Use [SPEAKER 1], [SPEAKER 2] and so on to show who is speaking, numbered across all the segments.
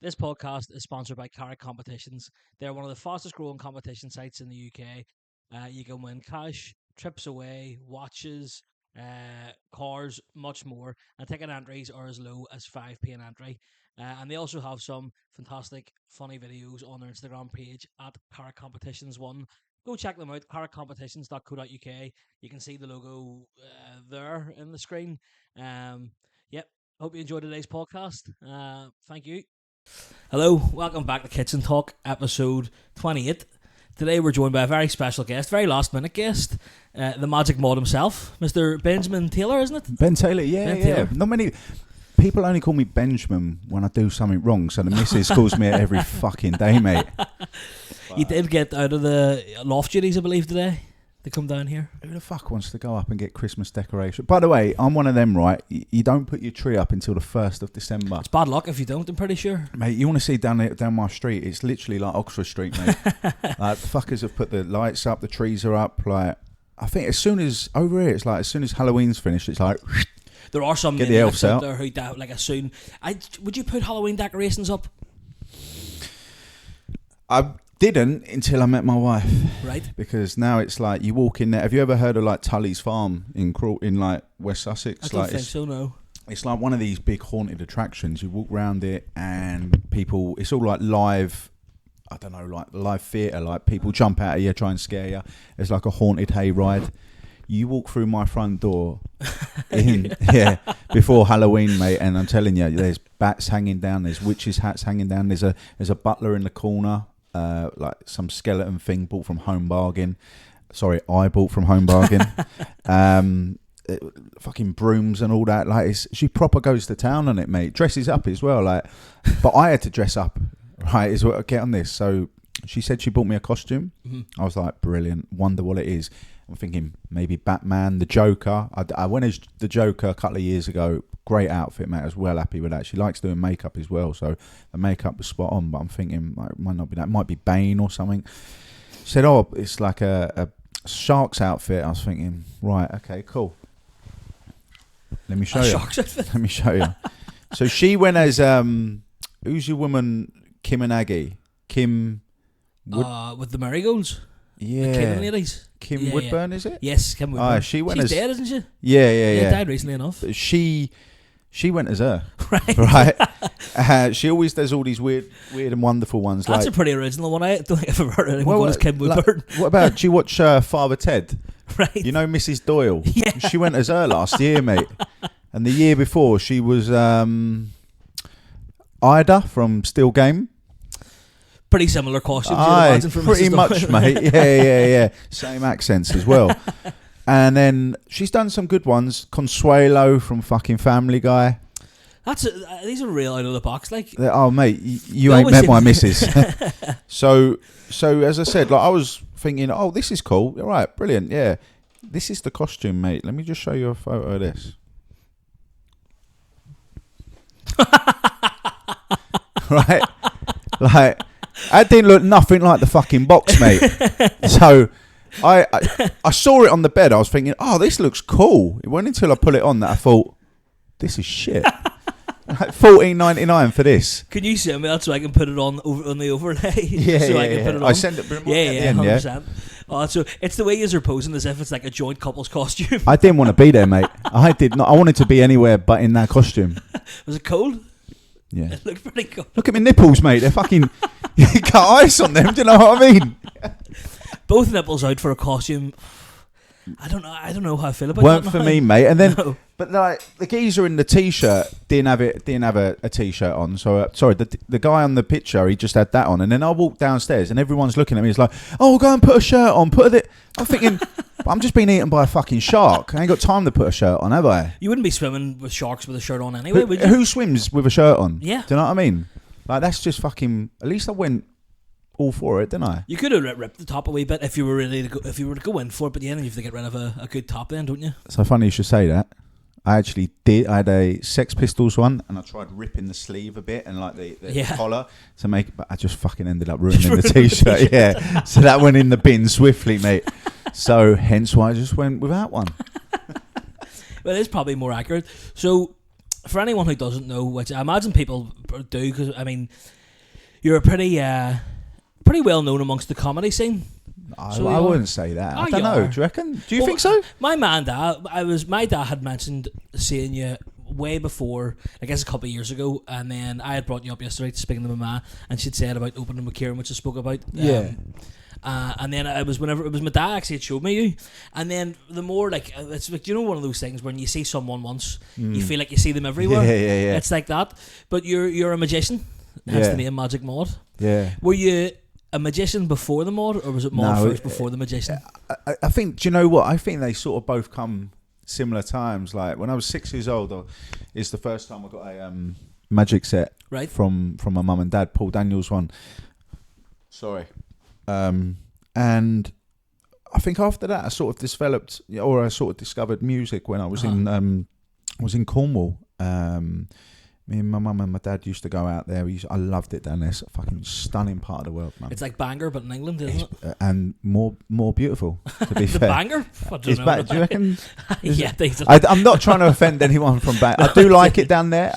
[SPEAKER 1] This podcast is sponsored by Carrick Competitions. They're one of the fastest growing competition sites in the UK. You can win cash, trips away, watches, cars, much more. And ticket entries are as low as 5p an entry. And they also have some fantastic, funny videos on their Instagram page at Carrick Competitions 1. Go check them out, carrickcompetitions.co.uk. You can see the logo there in the screen. Yep. Hope you enjoyed today's podcast. Thank you. Hello, welcome back to Kitchen Talk, episode 28. Today we're joined by a very special guest, very last minute guest, the Magic Mod himself, Mr. Benjamin Taylor, isn't it?
[SPEAKER 2] Ben Taylor, yeah.
[SPEAKER 1] Taylor.
[SPEAKER 2] Not many people only call me Benjamin when I do something wrong, so the missus calls me it every fucking day, mate.
[SPEAKER 1] You did get out of the loft duties, I believe, today to come down here.
[SPEAKER 2] Who the fuck wants to go up and get Christmas decoration? By the way, I'm one of them, right? You don't put your tree up until the 1st of December.
[SPEAKER 1] It's bad luck if you don't, I'm pretty sure.
[SPEAKER 2] Mate, you want to see down my street, it's literally like Oxford Street, mate. Fuckers have put the lights up, the trees are up, like, I think as soon as, over here, it's like, as soon as Halloween's finished, it's like...
[SPEAKER 1] There are some
[SPEAKER 2] get the elves
[SPEAKER 1] out
[SPEAKER 2] out
[SPEAKER 1] there who doubt, like, as soon... Would you put Halloween decorations up?
[SPEAKER 2] I didn't until I met my wife.
[SPEAKER 1] Right.
[SPEAKER 2] Because now it's like, you walk in there, have you ever heard of like Tully's Farm in like West Sussex?
[SPEAKER 1] I don't
[SPEAKER 2] like
[SPEAKER 1] think so, no.
[SPEAKER 2] It's like one of these big haunted attractions. You walk around it and people, it's all like live, I don't know, like live theatre, like people jump out of you, try and scare you. It's like a haunted hayride. You walk through my front door before Halloween, mate, and I'm telling you, there's bats hanging down, there's witches' hats hanging down, there's a butler in the corner, like some skeleton thing bought from Home Bargain. Sorry, I bought from Home Bargain. Fucking brooms and all that. Like, she proper goes to town on it, mate. Dresses up as well, like. But I had to dress up, right? Is what I get on this. So she said she bought me a costume. Mm-hmm. I was like, brilliant. Wonder what it is. I'm thinking maybe Batman, the Joker. I went as the Joker a couple of years ago. Great outfit, mate. I was well happy with that. She likes doing makeup as well, so the makeup was spot on. But I'm thinking it might not be that. It might be Bane or something. She said, "Oh, it's like a shark's outfit." I was thinking, right, okay, cool. Let me show you.
[SPEAKER 1] Shark's outfit.
[SPEAKER 2] Let me show you. So she went as who's your woman? Kim and Aggie. Kim.
[SPEAKER 1] With the marigolds.
[SPEAKER 2] Yeah.
[SPEAKER 1] The Kim ladies.
[SPEAKER 2] Kim Woodburn, is it?
[SPEAKER 1] Yes, Kim Woodburn.
[SPEAKER 2] She went
[SPEAKER 1] She's
[SPEAKER 2] as
[SPEAKER 1] dead, isn't she?
[SPEAKER 2] Yeah.
[SPEAKER 1] Died recently enough.
[SPEAKER 2] She went as her.
[SPEAKER 1] Right.
[SPEAKER 2] She always does all these weird and wonderful ones.
[SPEAKER 1] That's
[SPEAKER 2] like,
[SPEAKER 1] a pretty original one. I don't think I've ever heard anyone called as Kim Woodburn.
[SPEAKER 2] What about, do you watch Father Ted?
[SPEAKER 1] Right.
[SPEAKER 2] You know Mrs. Doyle?
[SPEAKER 1] Yeah.
[SPEAKER 2] She went as her last year, mate. And the year before, she was Ida from Still Game.
[SPEAKER 1] Pretty similar costumes.
[SPEAKER 2] Aye, pretty much, mate. Yeah. Same accents as well. And then she's done some good ones. Consuelo from fucking Family Guy.
[SPEAKER 1] These are real out of the box, like.
[SPEAKER 2] Oh, mate, you ain't met my missus. So as I said, like I was thinking, oh, this is cool. All right, brilliant. Yeah, this is the costume, mate. Let me just show you a photo of this. Right, like. That didn't look nothing like the fucking box, mate. So I saw it on the bed. I was thinking, oh, this looks cool. It wasn't until I put it on that I thought, this is shit. $14.99 for this.
[SPEAKER 1] Can you send me that so I can put it on the overlay?
[SPEAKER 2] Yeah,
[SPEAKER 1] so
[SPEAKER 2] yeah,
[SPEAKER 1] I can put it on.
[SPEAKER 2] I send it.
[SPEAKER 1] Yeah, 100%. Oh, so it's the way you're posing as if it's like a joint couple's costume.
[SPEAKER 2] I didn't want to be there, mate. I did not. I wanted to be anywhere but in that costume.
[SPEAKER 1] Was it cold?
[SPEAKER 2] Yeah.
[SPEAKER 1] It looked pretty cool.
[SPEAKER 2] Look at my nipples, mate. They're fucking... You got ice on them. Do you know what I mean?
[SPEAKER 1] Both nipples out for a costume. I don't know how I feel about
[SPEAKER 2] Weren't
[SPEAKER 1] that.
[SPEAKER 2] for me, mate. And then...
[SPEAKER 1] No.
[SPEAKER 2] But like the geezer in the t-shirt didn't have a t-shirt on. So sorry, the guy on the picture, he just had that on. And then I walked downstairs and everyone's looking at me. It's like, oh, go and put a shirt on. I'm thinking, I'm just being eaten by a fucking shark. I ain't got time to put a shirt on, have I?
[SPEAKER 1] You wouldn't be swimming with sharks with a shirt on anyway, would you?
[SPEAKER 2] Who swims with a shirt on?
[SPEAKER 1] Yeah.
[SPEAKER 2] Do you know what I mean? Like that's just fucking. At least I went all for it, didn't I?
[SPEAKER 1] You could have ripped the top a wee bit if you were really if you were to go in for it. But yeah, you have to get rid of a good top then, don't you?
[SPEAKER 2] So funny you should say that. I actually did. I had a Sex Pistols one, and I tried ripping the sleeve a bit and like the collar to make it, but I just fucking ended up ruining the t-shirt. Yeah, so that went in the bin swiftly, mate. So hence why I just went without one.
[SPEAKER 1] Well, it is probably more accurate. So for anyone who doesn't know, which I imagine people do, because I mean, you're a pretty well known amongst the comedy scene.
[SPEAKER 2] I wouldn't say that. I don't know. Do you reckon? Do you think so?
[SPEAKER 1] My dad had mentioned seeing you way before, I guess a couple of years ago, and then I had brought you up yesterday speaking to my ma, and she'd said about Opening with Kieran, which I spoke about. And then it was whenever it was my dad actually had showed me you, and then the more like it's like, you know, one of those things when you see someone once, you feel like you see them everywhere.
[SPEAKER 2] Yeah.
[SPEAKER 1] It's like that. But you're a magician. Hence the name Magic Maud.
[SPEAKER 2] Yeah.
[SPEAKER 1] Were you a magician before the Maud, or was it Maud first before the magician?
[SPEAKER 2] I think. Do you know what? I think they sort of both come similar times. Like when I was 6 years old, is the first time I got a magic set from my mum and dad, Paul Daniels one. Sorry. And I think after that I sort of developed, or I sort of discovered music when I was in Cornwall. Me and my mum and my dad used to go out there. I loved it down there. It's a fucking stunning part of the world, man.
[SPEAKER 1] It's like Bangor, but in England, isn't it?
[SPEAKER 2] And more beautiful, to be
[SPEAKER 1] the
[SPEAKER 2] fair.
[SPEAKER 1] Bangor? Do you
[SPEAKER 2] reckon?
[SPEAKER 1] Yeah,
[SPEAKER 2] I'm not trying to offend anyone from Bangor. I do like it down there.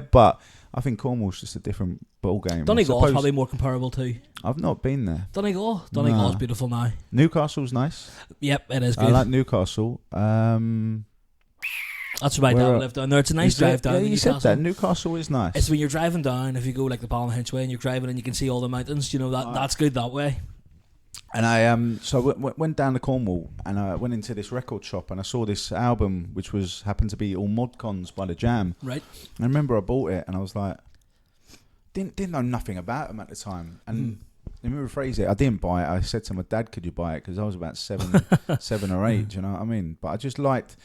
[SPEAKER 2] But I think Cornwall's just a different ball game.
[SPEAKER 1] Donegal is probably more comparable too.
[SPEAKER 2] I've not been there.
[SPEAKER 1] Donegal is beautiful now.
[SPEAKER 2] Newcastle's nice.
[SPEAKER 1] Yep, it is good.
[SPEAKER 2] I like Newcastle.
[SPEAKER 1] That's where my dad lived down there. It's a nice drive down.
[SPEAKER 2] Yeah, you said that. Newcastle is nice.
[SPEAKER 1] It's when you're driving down, if you go like the Ballinhinch way and you're driving and you can see all the mountains, you know, that's good that way.
[SPEAKER 2] And I went down to Cornwall and I went into this record shop and I saw this album which happened to be all Modcons by The Jam.
[SPEAKER 1] Right.
[SPEAKER 2] And I remember I bought it and I was like, didn't know nothing about them at the time. And let me rephrase it. I didn't buy it. I said to my dad, "Could you buy it?" Because I was about 7 or 8. You know what I mean? But I just liked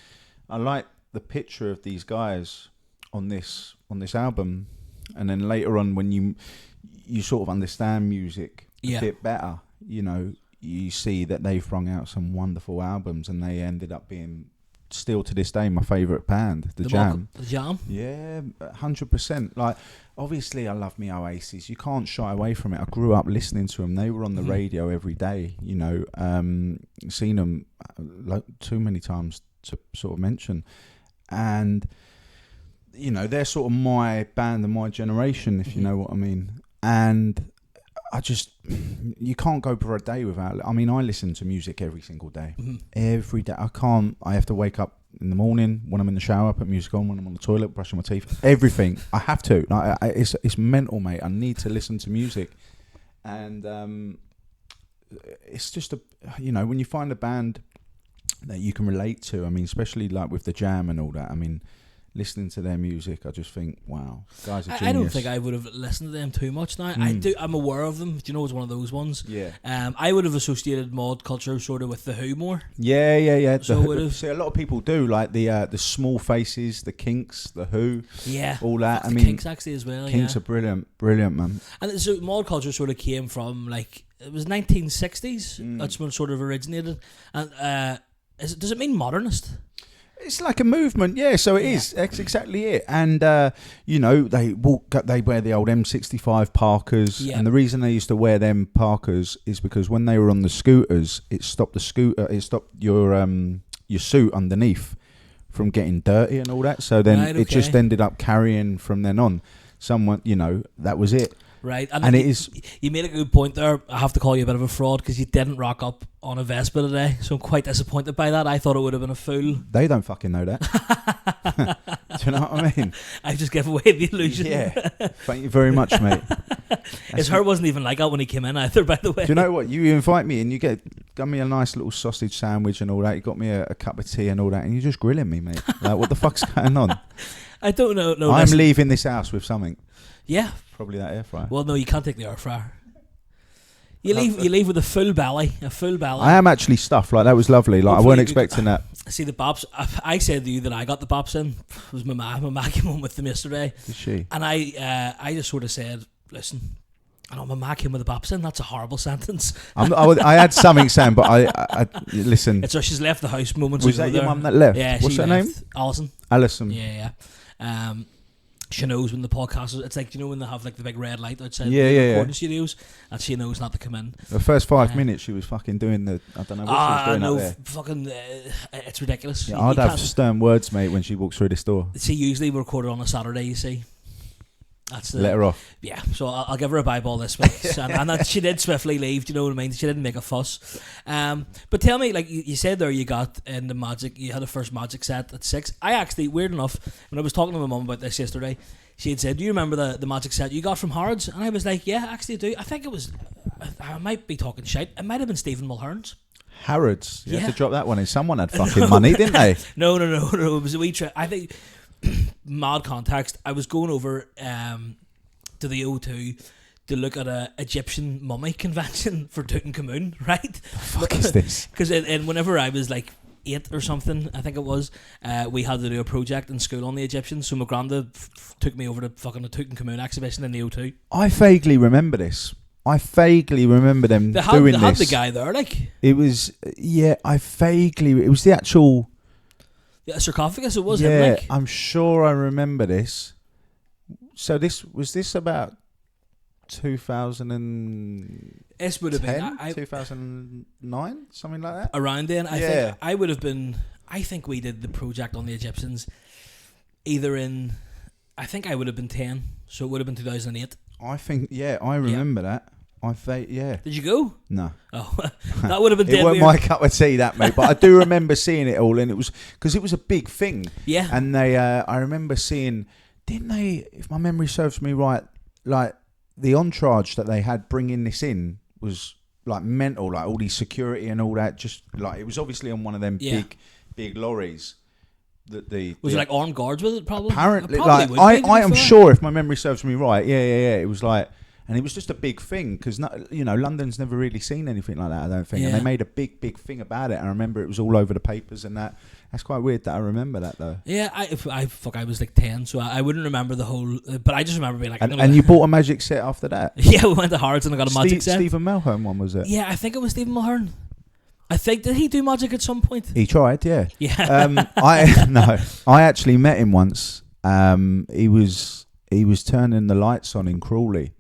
[SPEAKER 2] the picture of these guys on this album, and then later on when you sort of understand music a bit better, you know, you see that they've sprung out some wonderful albums, and they ended up being still to this day my favourite band, The Jam.
[SPEAKER 1] The Jam?
[SPEAKER 2] Yeah, 100%. Like, obviously I love me Oasis. You can't shy away from it. I grew up listening to them. They were on the radio every day, you know. Seen them too many times to sort of mention. And, you know, they're sort of my band and my generation, if you know what I mean. And you can't go for a day without, I mean, I listen to music every single day. Every day. I have to wake up in the morning, when I'm in the shower, put music on, when I'm on the toilet, brushing my teeth, everything. I have to. It's mental, mate. I need to listen to music. And it's just, you know, when you find a band that you can relate to, I mean, especially like with The Jam and all that, I mean, listening to their music, I just think, wow, guys are genius.
[SPEAKER 1] I don't think I would have listened to them too much now. I'm aware of them. Do you know it's one of those ones?
[SPEAKER 2] Yeah.
[SPEAKER 1] I would have associated mod culture sort of with the Who more.
[SPEAKER 2] Yeah.
[SPEAKER 1] So
[SPEAKER 2] see, a lot of people do, like the Small Faces, the Kinks, the Who.
[SPEAKER 1] Yeah.
[SPEAKER 2] All that.
[SPEAKER 1] The Kinks actually as well.
[SPEAKER 2] Kinks are brilliant, man.
[SPEAKER 1] And so mod culture sort of came from like, it was 1960s. That's when it sort of originated. And does it mean modernist?
[SPEAKER 2] It's like a movement, yeah. So it is. That's exactly it. And you know, they wear the old M65 Parkers, and the reason they used to wear them Parkers is because when they were on the scooters, it stopped your suit underneath from getting dirty and all that. So then it just ended up carrying from then on. Someone, you know, that was it.
[SPEAKER 1] Right,
[SPEAKER 2] and it is.
[SPEAKER 1] You made a good point there. I have to call you a bit of a fraud because you didn't rock up on a Vespa today, so I'm quite disappointed by that. I thought it would have been a fool.
[SPEAKER 2] They don't fucking know that. Do you know what I mean?
[SPEAKER 1] I just gave away the illusion.
[SPEAKER 2] Yeah. Thank you very much, mate.
[SPEAKER 1] His hair wasn't even like that when he came in either, by the way.
[SPEAKER 2] Do you know what? You invite me and you got me a nice little sausage sandwich and all that. You got me a cup of tea and all that, and you're just grilling me, mate. Like, what the fuck's going on?
[SPEAKER 1] I don't know. No,
[SPEAKER 2] I'm leaving this house with something.
[SPEAKER 1] Yeah.
[SPEAKER 2] Probably that air fryer.
[SPEAKER 1] Well, no, you can't take the air fryer. You leave with a full belly.
[SPEAKER 2] I am actually stuffed. Like, that was lovely. Like, hopefully I weren't expecting that.
[SPEAKER 1] See, the Bops, I said to you that I got the Bops in. It was my ma. My ma came home with them yesterday.
[SPEAKER 2] Did she?
[SPEAKER 1] And I just sort of said, listen, I know my ma came with the Bops in. That's a horrible sentence.
[SPEAKER 2] I had something saying, but I listen.
[SPEAKER 1] So she's left the house moments
[SPEAKER 2] ago. Was that your mum that left?
[SPEAKER 1] Yeah.
[SPEAKER 2] What's her name?
[SPEAKER 1] Alison.
[SPEAKER 2] Alison.
[SPEAKER 1] Yeah. she knows when the podcast is. It's like, you know, when they have like the big red light outside
[SPEAKER 2] Yeah,
[SPEAKER 1] the
[SPEAKER 2] yeah,
[SPEAKER 1] recording studios, and she knows not to come in.
[SPEAKER 2] The first 5 minutes, she was fucking doing the. I don't know what she was doing
[SPEAKER 1] no,
[SPEAKER 2] up there.
[SPEAKER 1] fucking, it's ridiculous.
[SPEAKER 2] Yeah,
[SPEAKER 1] You
[SPEAKER 2] I'd have
[SPEAKER 1] can't-
[SPEAKER 2] stern words, mate, when she walks through this door.
[SPEAKER 1] See, usually we record it on a Saturday. You see, that's the
[SPEAKER 2] Let her off.
[SPEAKER 1] yeah. So I'll give her a bye-ball this week, and that she did swiftly leave. Do you know what I mean? She didn't make a fuss. But tell me, like you said there, you got in the Magic. You had a first Magic set at 6. I actually, weird enough, when I was talking to my mum about this yesterday, she had said, "Do you remember the Magic set you got from Harrods?" And I was like, "Yeah, actually I do. I think it was. I might be talking shite. It might have been Stephen Mulhern's."
[SPEAKER 2] Harrods. You
[SPEAKER 1] Yeah.
[SPEAKER 2] had to drop that one in. Someone had fucking money, didn't they?
[SPEAKER 1] No. It was a wee trip. I think, mad context. I was going over to the O2 to look at a Egyptian mummy convention for Tutankhamun, right?
[SPEAKER 2] The fuck is this?
[SPEAKER 1] Because and whenever I was like 8 or something, I think it was, we had to do a project in school on the Egyptians. So my granddad took me over to fucking a Tutankhamun exhibition in the O2.
[SPEAKER 2] I vaguely remember this. I vaguely remember them
[SPEAKER 1] They
[SPEAKER 2] doing
[SPEAKER 1] had
[SPEAKER 2] this.
[SPEAKER 1] the guy there, like
[SPEAKER 2] It was, yeah, it was the actual,
[SPEAKER 1] a sarcophagus. It was
[SPEAKER 2] yeah,
[SPEAKER 1] him, like.
[SPEAKER 2] I'm sure I remember this. So was this about 2010,
[SPEAKER 1] This would have been
[SPEAKER 2] 2009, something like that?
[SPEAKER 1] around then. I
[SPEAKER 2] Yeah.
[SPEAKER 1] think I would have been. I think we did the project on the Egyptians either in. I think I would have been 10, so it would have been 2008.
[SPEAKER 2] I think, yeah, I remember that. Yeah.
[SPEAKER 1] Did you go?
[SPEAKER 2] No.
[SPEAKER 1] Oh, that would have been
[SPEAKER 2] It
[SPEAKER 1] dead
[SPEAKER 2] wasn't
[SPEAKER 1] weird.
[SPEAKER 2] my cup of tea, that, mate. But I do remember seeing it all, and it was because it was a big thing.
[SPEAKER 1] Yeah.
[SPEAKER 2] And I remember seeing, didn't they? If my memory serves me right, like the entourage that they had bringing this in was like mental, like all these security and all that. Just like it was obviously on one of them
[SPEAKER 1] Yeah.
[SPEAKER 2] big lorries.
[SPEAKER 1] Was it like armed guards with it? Probably.
[SPEAKER 2] Apparently,
[SPEAKER 1] It probably
[SPEAKER 2] like
[SPEAKER 1] would be, to be
[SPEAKER 2] I am
[SPEAKER 1] fair.
[SPEAKER 2] sure if my memory serves me right, yeah. It was like, and it was just a big thing because London's never really seen anything like that. I don't think, and
[SPEAKER 1] Yeah.
[SPEAKER 2] they made a big thing about it. I remember it was all over the papers and that. That's quite weird that I remember that though.
[SPEAKER 1] Yeah, I was like 10, so I wouldn't remember the whole. But I just remember being like.
[SPEAKER 2] And you bought a magic set after that.
[SPEAKER 1] Yeah, we went to Harrods and I got a magic set.
[SPEAKER 2] Stephen Mulhern one, was it?
[SPEAKER 1] Yeah, I think it was Stephen Mulhern. I think, did he do magic at some point?
[SPEAKER 2] He tried, yeah.
[SPEAKER 1] Yeah.
[SPEAKER 2] I actually met him once. He was turning the lights on in Crawley,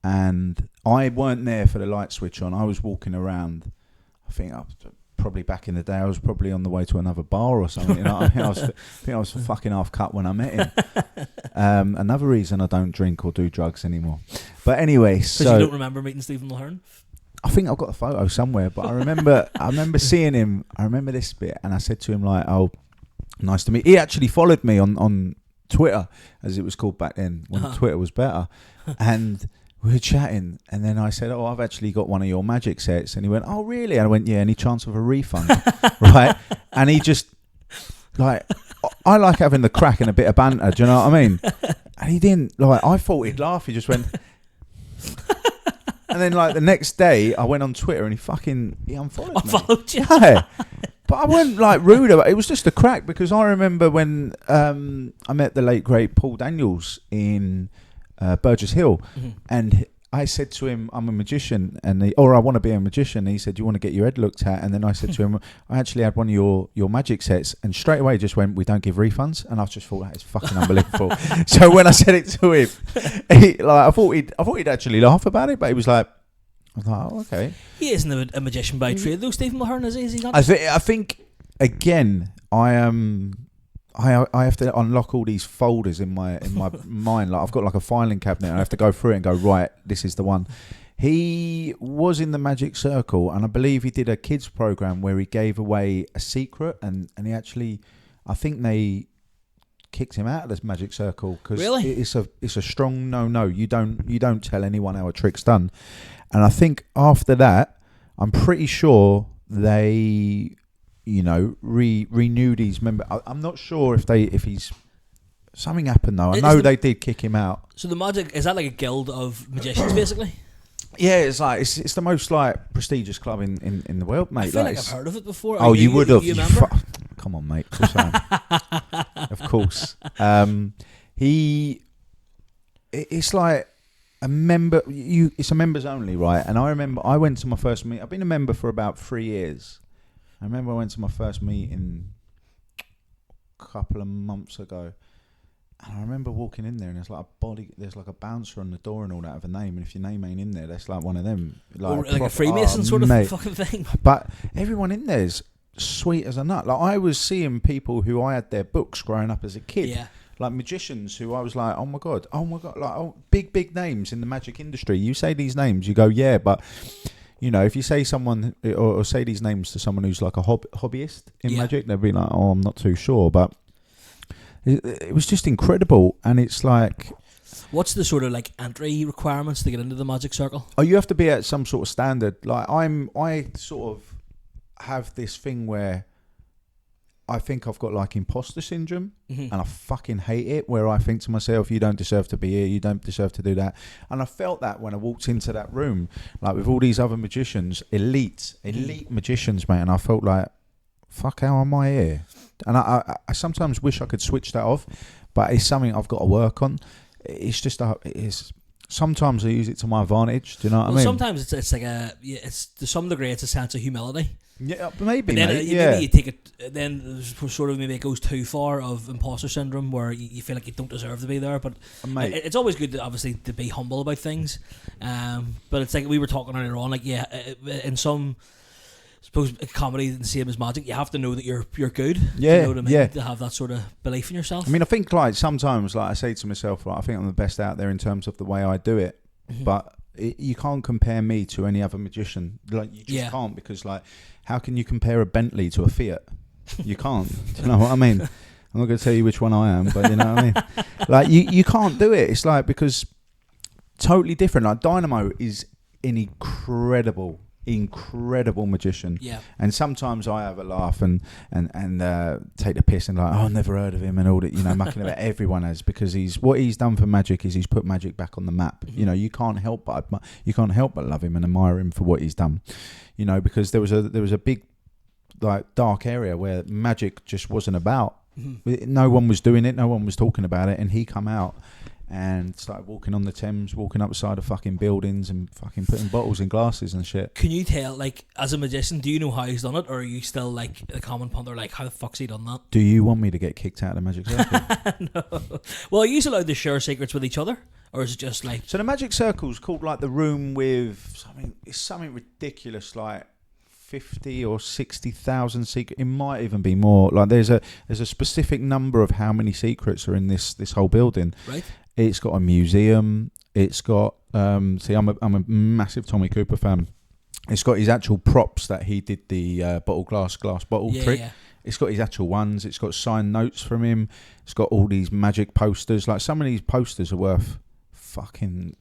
[SPEAKER 2] and I weren't there for the light switch on. I was walking around. I think probably back in the day, I was probably on the way to another bar or something. You know what I mean? I think I was fucking half cut when I met him. Another reason I don't drink or do drugs anymore. But anyway,
[SPEAKER 1] Because
[SPEAKER 2] so
[SPEAKER 1] you don't remember meeting Stephen Mulhern?
[SPEAKER 2] I think I've got a photo somewhere, but I remember seeing him. I remember this bit, and I said to him like, "Oh, nice to meet." He actually followed me on Twitter, as it was called back then, when Twitter was better, and we were chatting. And then I said, "Oh, I've actually got one of your magic sets," and he went, "Oh, really?" And I went, "Yeah, any chance of a refund?" Right? And he just like, I like having the crack and a bit of banter. Do you know what I mean? And he didn't like. I thought he'd laugh. He just went. And then, like, the next day, I went on Twitter and he unfollowed me.
[SPEAKER 1] Unfollowed you?
[SPEAKER 2] Yeah. But I wasn't, like, rude about it. It was just a crack because I remember when I met the late, great Paul Daniels in Burgess Hill.
[SPEAKER 1] Mm-hmm.
[SPEAKER 2] And I said to him, I'm a magician, or I want to be a magician. And he said, you want to get your head looked at? And then I said to him, I actually had one of your magic sets. And straight away just went, we don't give refunds. And I just thought, that is fucking unbelievable. So when I said it to him, I thought he'd actually laugh about it, but he was like, I was like, oh, okay.
[SPEAKER 1] He isn't a magician by trade, though, Stephen Mulhern, is he? Is he not?
[SPEAKER 2] I think again, I have to unlock all these folders in my mind. Like I've got like a filing cabinet, and I have to go through it and go, right, this is the one. He was in the Magic Circle, and I believe he did a kids program where he gave away a secret, and he actually, I think they kicked him out of this Magic Circle because
[SPEAKER 1] Really?
[SPEAKER 2] it's a strong no. You don't tell anyone how a trick's done. And I think after that, I'm pretty sure they, renewed his member. I'm not sure if he's something happened though. I know they did kick him out.
[SPEAKER 1] So the magic, is that like a guild of magicians, basically?
[SPEAKER 2] Yeah, it's like it's the most like prestigious club in the world, mate.
[SPEAKER 1] I feel like
[SPEAKER 2] it's-
[SPEAKER 1] I've heard of it before.
[SPEAKER 2] Oh, you would have.
[SPEAKER 1] You remember?
[SPEAKER 2] Come on, mate. Of course I am. Of course. It's like a member. It's a members only, right? And I remember I went to my first meet. I've been a member for about 3 years. I remember I went to my first meeting a couple of months ago, And I remember walking in there, and there's like a bouncer on the door and all that of a name, and if your name ain't in there, that's like one of them,
[SPEAKER 1] like a Freemason sort of fucking thing.
[SPEAKER 2] But everyone in there's sweet as a nut. Like, I was seeing people who I had their books growing up as a kid.
[SPEAKER 1] Yeah.
[SPEAKER 2] Like magicians who I was like, oh my god, like big names in the magic industry. You say these names, you go, yeah, but you know, if you say someone or say these names to someone who's like a hobbyist in magic, they'll be like, oh, I'm not too sure. But it was just incredible, and it's like,
[SPEAKER 1] what's the sort of like entry requirements to get into the magic circle?
[SPEAKER 2] Oh, you have to be at some sort of standard. Like I sort of have this thing where I think I've got like imposter syndrome, and I fucking hate it, where I think to myself, you don't deserve to be here, you don't deserve to do that. And I felt that when I walked into that room, like with all these other magicians, elite magicians, mate, and I felt like, fuck, how am I here? And I sometimes wish I could switch that off, but it's something I've got to work on. It's just sometimes I use it to my advantage. Do you know what I mean?
[SPEAKER 1] Sometimes it's like it's to some degree it's a sense of humility.
[SPEAKER 2] Yeah, maybe.
[SPEAKER 1] But then
[SPEAKER 2] mate,
[SPEAKER 1] maybe you take it. Then sort of maybe it goes too far of imposter syndrome, where you feel like you don't deserve to be there. But it's always good to obviously to be humble about things. But it's like we were talking earlier on. Like in some. I suppose comedy is the same as magic. You have to know that you're good.
[SPEAKER 2] Yeah,
[SPEAKER 1] you know what I mean?
[SPEAKER 2] yeah.
[SPEAKER 1] To have that sort of belief in yourself.
[SPEAKER 2] I mean, I think like sometimes, like I say to myself, like, I think I'm the best out there in terms of the way I do it. But you can't compare me to any other magician. Like you just can't, because like, how can you compare a Bentley to a Fiat? You can't. Do you know what I mean? I'm not going to tell you which one I am, but you know what I mean. Like you can't do it. It's like, because totally different. Like Dynamo is an incredible magician, and sometimes I have a laugh and take the piss and like, oh, I've never heard of him and all that, you know, mucking about. Everyone has, because what he's done for magic is he's put magic back on the map. You know, you can't help but love him and admire him for what he's done, you know, because there was a big like dark area where magic just wasn't about. No one was doing it, no one was talking about it, and he come out and started walking on the Thames, walking up the side of fucking buildings and fucking putting bottles in glasses and shit.
[SPEAKER 1] Can you tell, like, as a magician, do you know how he's done it, or are you still like a common punter, like, how the fuck's he done that?
[SPEAKER 2] Do you want me to get kicked out of the magic circle?
[SPEAKER 1] No. Well, are you allowed to share secrets with each other, or is it just like...
[SPEAKER 2] So the magic circle's called like the room with something ridiculous, like 50 or 60,000 secrets. It might even be more. Like there's a specific number of how many secrets are in this whole building.
[SPEAKER 1] Right.
[SPEAKER 2] It's got a museum. It's got see, I'm a massive Tommy Cooper fan. It's got his actual props that he did the glass bottle trick. Yeah. It's got his actual ones. It's got signed notes from him. It's got all these magic posters. Like some of these posters are worth fucking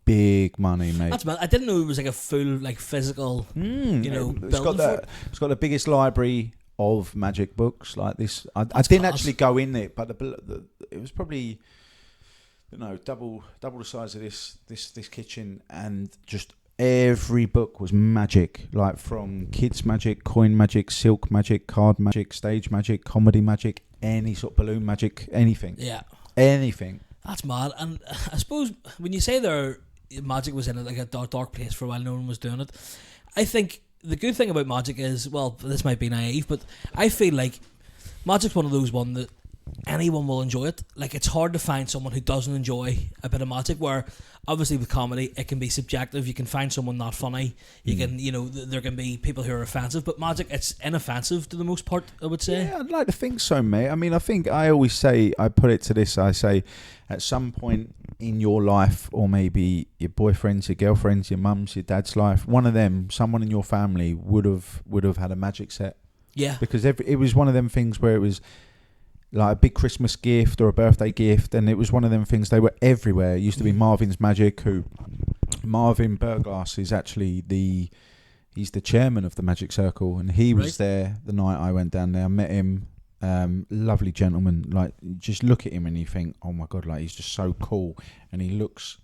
[SPEAKER 2] big money, mate.
[SPEAKER 1] That's mad. I didn't know it was like a full, like, physical, you know, building for it.
[SPEAKER 2] It's got the biggest library of magic books like this. I didn't actually go in it, but it was probably, you know, double the size of this kitchen, and just every book was magic, like from kids magic, coin magic, silk magic, card magic, stage magic, comedy magic, any sort of balloon magic, anything.
[SPEAKER 1] Yeah.
[SPEAKER 2] Anything.
[SPEAKER 1] That's mad. And I suppose when you say magic was in it like a dark place for a while, no one was doing it, I think the good thing about magic is, well, this might be naive, but I feel like magic's one of those that anyone will enjoy it. Like, it's hard to find someone who doesn't enjoy a bit of magic, where obviously with comedy it can be subjective. You can find someone not funny, you can, you know, there can be people who are offensive, but magic, it's inoffensive to the most part, I would say.
[SPEAKER 2] Yeah, I'd like to think so, mate. I mean, I think I always say, I put it to this, I say, at some point in your life, or maybe your boyfriend's, your girlfriend's, your mum's, your dad's life, one of them, someone in your family would have had a magic set.
[SPEAKER 1] Yeah.
[SPEAKER 2] Because it was one of them things where it was like a big Christmas gift or a birthday gift, and it was one of them things, they were everywhere. It used to be Marvin's Magic, Marvin Burglass is actually he's the chairman of the Magic Circle, and he was there the night I went down there. I met him. Lovely gentleman. Like, just look at him and you think, oh my god, like, he's just so cool, and he looks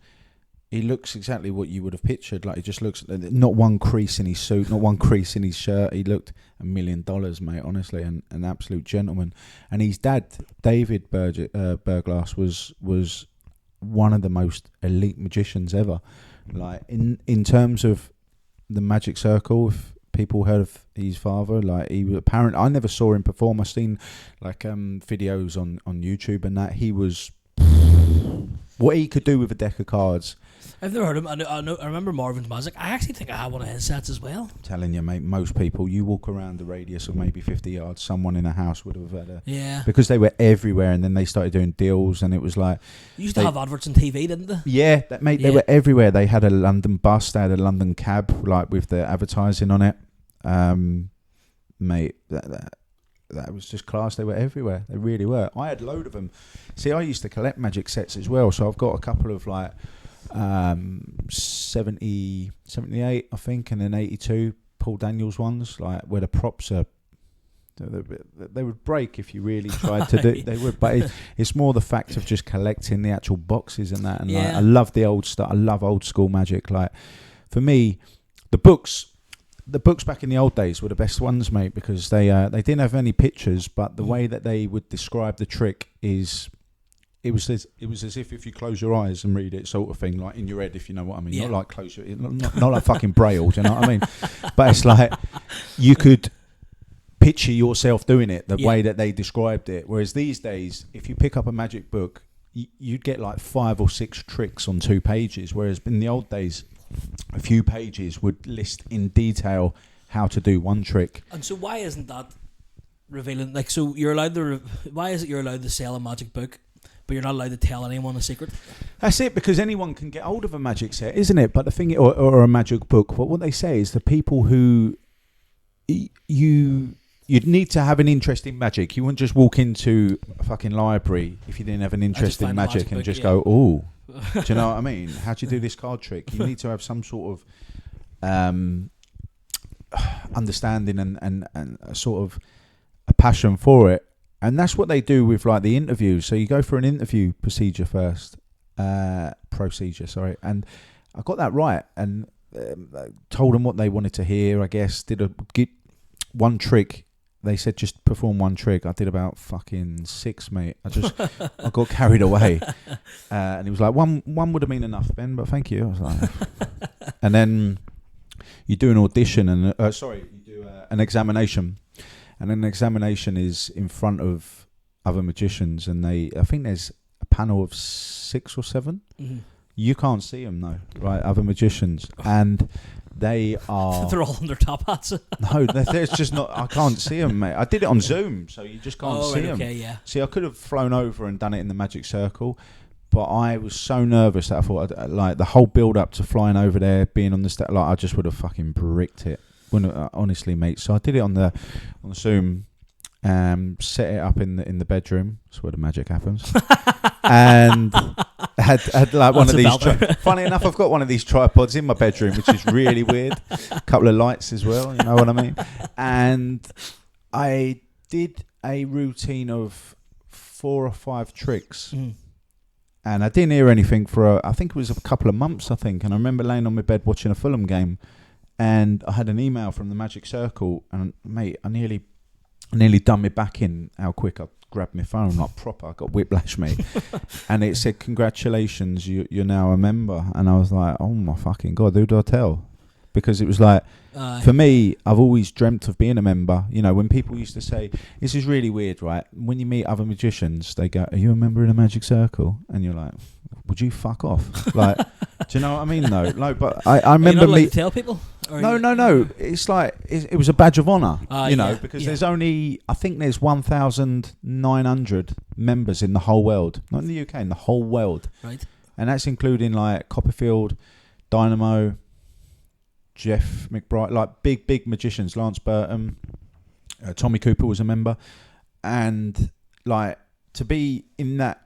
[SPEAKER 2] exactly what you would have pictured. Like, he just looks, not one crease in his suit, not one crease in his shirt. He looked $1 million, mate, honestly, and an absolute gentleman. And his dad, David Burglass, was one of the most elite magicians ever. Like, in terms of the Magic Circle, if people heard of his father. Like, he was apparent. I never saw him perform. I've seen like videos on YouTube and that. He was what he could do with a deck of cards.
[SPEAKER 1] I've never heard him. I remember Marvin's Magic. I actually think I had one of his sets as well.
[SPEAKER 2] I'm telling you, mate, most people, you walk around the radius of maybe 50 yards, someone in a house would have had a...
[SPEAKER 1] Yeah.
[SPEAKER 2] Because they were everywhere, and then they started doing deals, and it was like...
[SPEAKER 1] You used to have adverts on TV, didn't they?
[SPEAKER 2] Yeah, they were everywhere. They had a London bus, they had a London cab, like, with the advertising on it. Mate, that was just class. They were everywhere. They really were. I had a load of them. See, I used to collect magic sets as well, so I've got a couple of, like... 78 I think, and then 82 Paul Daniels ones, like where the props are they would break if you really tried to do. They would, but it's more the fact of just collecting the actual boxes and that. And like, I love the old stuff. I love old school magic. Like, for me, the books back in the old days were the best ones, mate, because they didn't have any pictures, but the way that they would describe the trick is. It was as if you close your eyes and read it, sort of thing, like in your head, if you know what I mean. Yeah. Not like close your, not like fucking Braille, do you know what I mean? But it's like you could picture yourself doing it the way that they described it. Whereas these days, if you pick up a magic book, you'd get like 5 or 6 tricks on 2 pages. Whereas in the old days, a few pages would list in detail how to do one trick.
[SPEAKER 1] And so why isn't that revealing? Like, so you're allowed to. Why is it you're allowed to sell a magic book, but you're not allowed to tell anyone a secret?
[SPEAKER 2] That's it, because anyone can get hold of a magic set, isn't it? But the thing, or a magic book, what they say is the people who you'd need to have an interest in magic. You wouldn't just walk into a fucking library if you didn't have an interest in magic and just go, oh, do you know what I mean? How do you do this card trick? You need to have some sort of understanding and a sort of a passion for it. And that's what they do with like the interviews. So you go for an interview procedure first, and I got that right, and told them what they wanted to hear. I guess did one trick. They said just perform one trick. I did about fucking 6, mate. I got carried away, and he was like, one would have been enough, Ben, but thank you. I was like, and then you do an audition and you do an examination. And an examination is in front of other magicians, and I think there's a panel of 6 or 7. Mm-hmm. You can't see them though, right? Other magicians, and they are.
[SPEAKER 1] They're all on their top hats.
[SPEAKER 2] No, there's just not. I can't see them, mate. I did it on Zoom, so you just can't see them.
[SPEAKER 1] Okay, yeah.
[SPEAKER 2] See, I could have flown over and done it in the Magic Circle, but I was so nervous that I thought, like, the whole build up to flying over there, being on the stage, like, I just would have fucking bricked it. Honestly, mate. So I did it on the Zoom, set it up in the bedroom. That's where the magic happens. And had like one of these. Funny enough, I've got one of these tripods in my bedroom, which is really weird. A couple of lights as well. You know what I mean? And I did a routine of 4 or 5 tricks. Mm. And I didn't hear anything for I think it was a couple of months. I think, and I remember laying on my bed watching a Fulham game. And I had an email from the Magic Circle, and mate, I nearly done me back in how quick I grabbed my phone, like proper. I got whiplash, mate. And it said, "Congratulations, you're now a member." And I was like, "Oh my fucking god, who do I tell?" Because it was like, for me, I've always dreamt of being a member. You know, when people used to say, "This is really weird, right?" When you meet other magicians, they go, "Are you a member in the Magic Circle?" And you're like, "Would you fuck off?" Like, do you know what I mean? No, but I remember
[SPEAKER 1] me tell people.
[SPEAKER 2] No. It's like it was a badge of honour, because there's only, I think there's 1,900 members in the whole world, not in the UK, in the whole world,
[SPEAKER 1] right?
[SPEAKER 2] And that's including like Copperfield, Dynamo, Jeff McBride, like big magicians. Lance Burton, Tommy Cooper was a member, and like to be in that.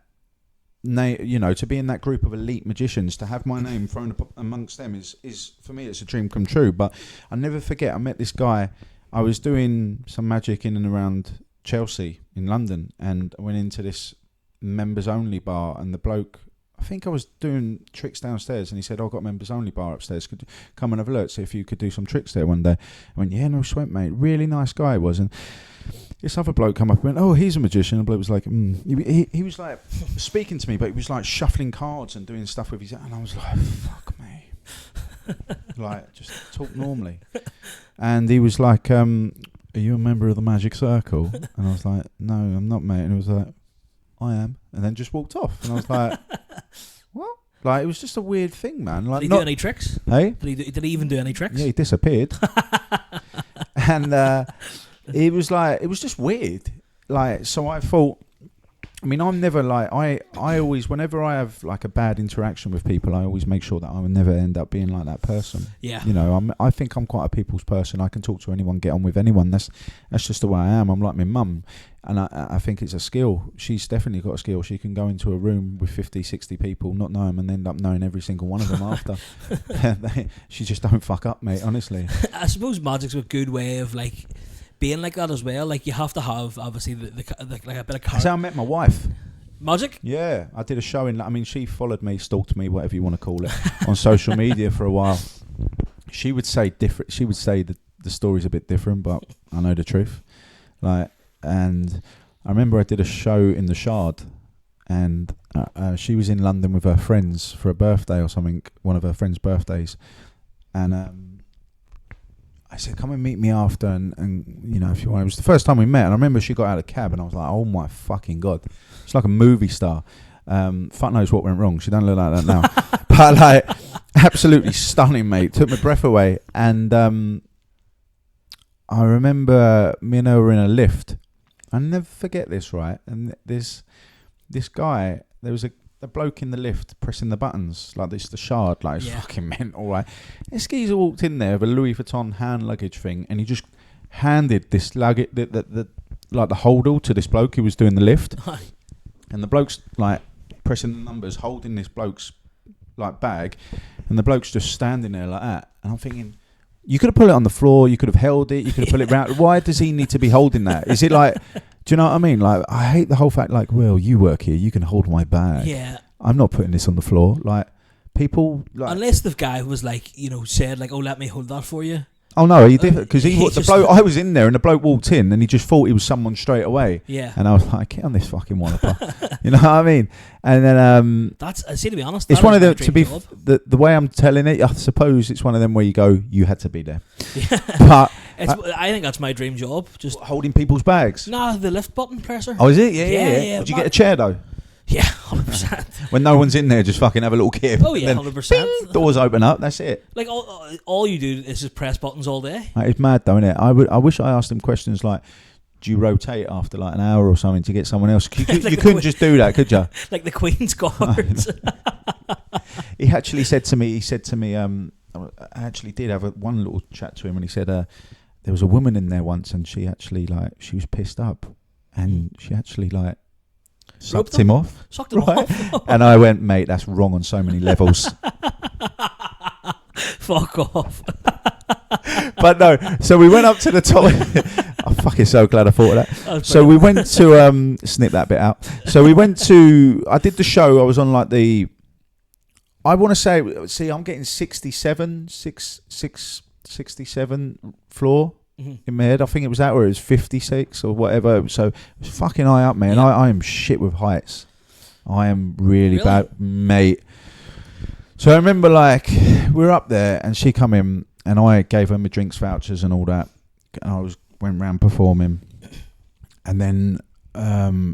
[SPEAKER 2] To be in that group of elite magicians, to have my name thrown up amongst them is for me, it's a dream come true. But I'll never forget, I met this guy. I was doing some magic in and around Chelsea in London, and I went into this members only bar, and the bloke, I think I was doing tricks downstairs, and he said, "I've got a members only bar upstairs. Could you come and have a look, see if you could do some tricks there one day?" I went, "Yeah, no sweat, mate." Really nice guy he was. And this other bloke come up and went, "Oh, he's a magician." And the bloke was like, he was like speaking to me, but he was like shuffling cards and doing stuff with his hand. And I was like, "Fuck me." Like, just talk normally. And he was like, "Are you a member of the Magic Circle?" And I was like, "No, I'm not, mate." And he was like, "I am," and then just walked off. And I was like, "What?" Like, it was just a weird thing, man. Like,
[SPEAKER 1] Did he do any tricks?
[SPEAKER 2] Hey?
[SPEAKER 1] Did he even do any tricks?
[SPEAKER 2] Yeah, he disappeared. And it was like, it was just weird. Like, so I thought, I mean, I'm never like, I always, whenever I have like a bad interaction with people, I always make sure that I will never end up being like that person.
[SPEAKER 1] Yeah.
[SPEAKER 2] You know, I think I'm quite a people's person. I can talk to anyone, get on with anyone. That's just the way I am. I'm like my mum. And I think it's a skill. She's definitely got a skill. She can go into a room with 50, 60 people, not know them, and end up knowing every single one of them after. She just don't fuck up, mate, honestly.
[SPEAKER 1] I suppose magic's a good way of like being like that as well. Like, you have to have, obviously, the like a bit of
[SPEAKER 2] That's how I met my wife.
[SPEAKER 1] Magic?
[SPEAKER 2] Yeah, I did a show in, I mean, she followed me, stalked me, whatever you want to call it, on social media for a while. She would say different. She would say that the story's a bit different, but I know the truth. Like, and I remember I did a show in the Shard, and she was in London with her friends for a birthday or something, one of her friends' birthdays, and I said, "Come and meet me after, and you know, if you want." It was the first time we met, and I remember she got out of the cab, and I was like, "Oh my fucking god, she's like a movie star." Fuck knows what went wrong. She don't look like that now, but like, absolutely stunning, mate. Took my breath away, and I remember me and her were in a lift. I never forget this, right? And this guy, there was a bloke in the lift pressing the buttons like this, the Shard, like it's fucking mental, right? This geezer walked in there with a Louis Vuitton hand luggage thing, and he just handed this luggage, the holdall to this bloke who was doing the lift, and the bloke's like pressing the numbers, holding this bloke's like bag, and the bloke's just standing there like that, and I'm thinking, you could have put it on the floor, you could have held it, you could have put it round. Why does he need to be holding that? Is it like, do you know what I mean? Like, I hate the whole fact, like, well, you work here, you can hold my bag.
[SPEAKER 1] Yeah.
[SPEAKER 2] I'm not putting this on the floor. Like, people... like,
[SPEAKER 1] unless the guy was like, you know, said like, "Oh, let me hold that for you."
[SPEAKER 2] Oh no, he did, because I was in there and the bloke walked in and he just thought he was someone straight away.
[SPEAKER 1] Yeah.
[SPEAKER 2] And I was like, get on this fucking walloper. You know what I mean? And then
[SPEAKER 1] that's, see, to be honest,
[SPEAKER 2] it's one of
[SPEAKER 1] the
[SPEAKER 2] the way I'm telling it, I suppose it's one of them where you go, you had to be there.
[SPEAKER 1] Yeah.
[SPEAKER 2] But
[SPEAKER 1] I think that's my dream job. Just
[SPEAKER 2] holding people's bags.
[SPEAKER 1] Nah, the lift button presser.
[SPEAKER 2] Oh, is it? Yeah. Would you get a chair though?
[SPEAKER 1] Yeah, 100%.
[SPEAKER 2] When no one's in there, just fucking have a little kip.
[SPEAKER 1] Oh yeah, 100%.
[SPEAKER 2] Doors open up. That's it.
[SPEAKER 1] Like all you do is just press buttons all day.
[SPEAKER 2] It's mad though, isn't it? I wish I asked them questions like, do you rotate after like an hour or something to get someone else? You couldn't just do that, could you?
[SPEAKER 1] Like the Queen's Guards.
[SPEAKER 2] He actually said to me, I actually did have one little chat to him, and he said there was a woman in there once, and she actually like, she was pissed up, and she actually like sucked him off.
[SPEAKER 1] Sucked him off.
[SPEAKER 2] And I went, mate, that's wrong on so many levels.
[SPEAKER 1] Fuck off.
[SPEAKER 2] But no, so we went up to the top. I'm fucking so glad I thought of that. So we went to snip that bit out. So we went to, I did the show. I was on like I want to say, see, I'm getting 67 floor in my head. I think it was that, or it was 56 or whatever. So it was fucking high up, man. Yeah. I am shit with heights. I am really bad, mate. So I remember like we were up there and she come in and I gave her my drinks vouchers and all that. And I went round performing, and then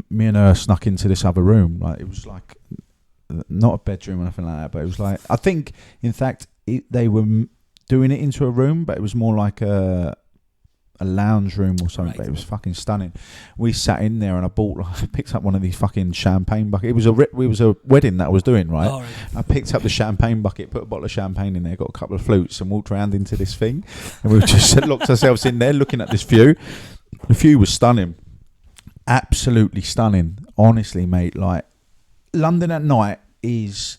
[SPEAKER 2] me and her snuck into this other room. Like, it was like not a bedroom or nothing like that, but it was like, I think in fact they were doing it into a room, but it was more like a lounge room or something. Right. But it was fucking stunning. We sat in there and I picked up one of these fucking champagne buckets. It was a wedding that I was doing, right? Oh, right. I picked up the champagne bucket, put a bottle of champagne in there, got a couple of flutes, and walked around into this thing, and we just locked ourselves in there looking at this view. The view was stunning, absolutely stunning. Honestly, mate, like, London at night it's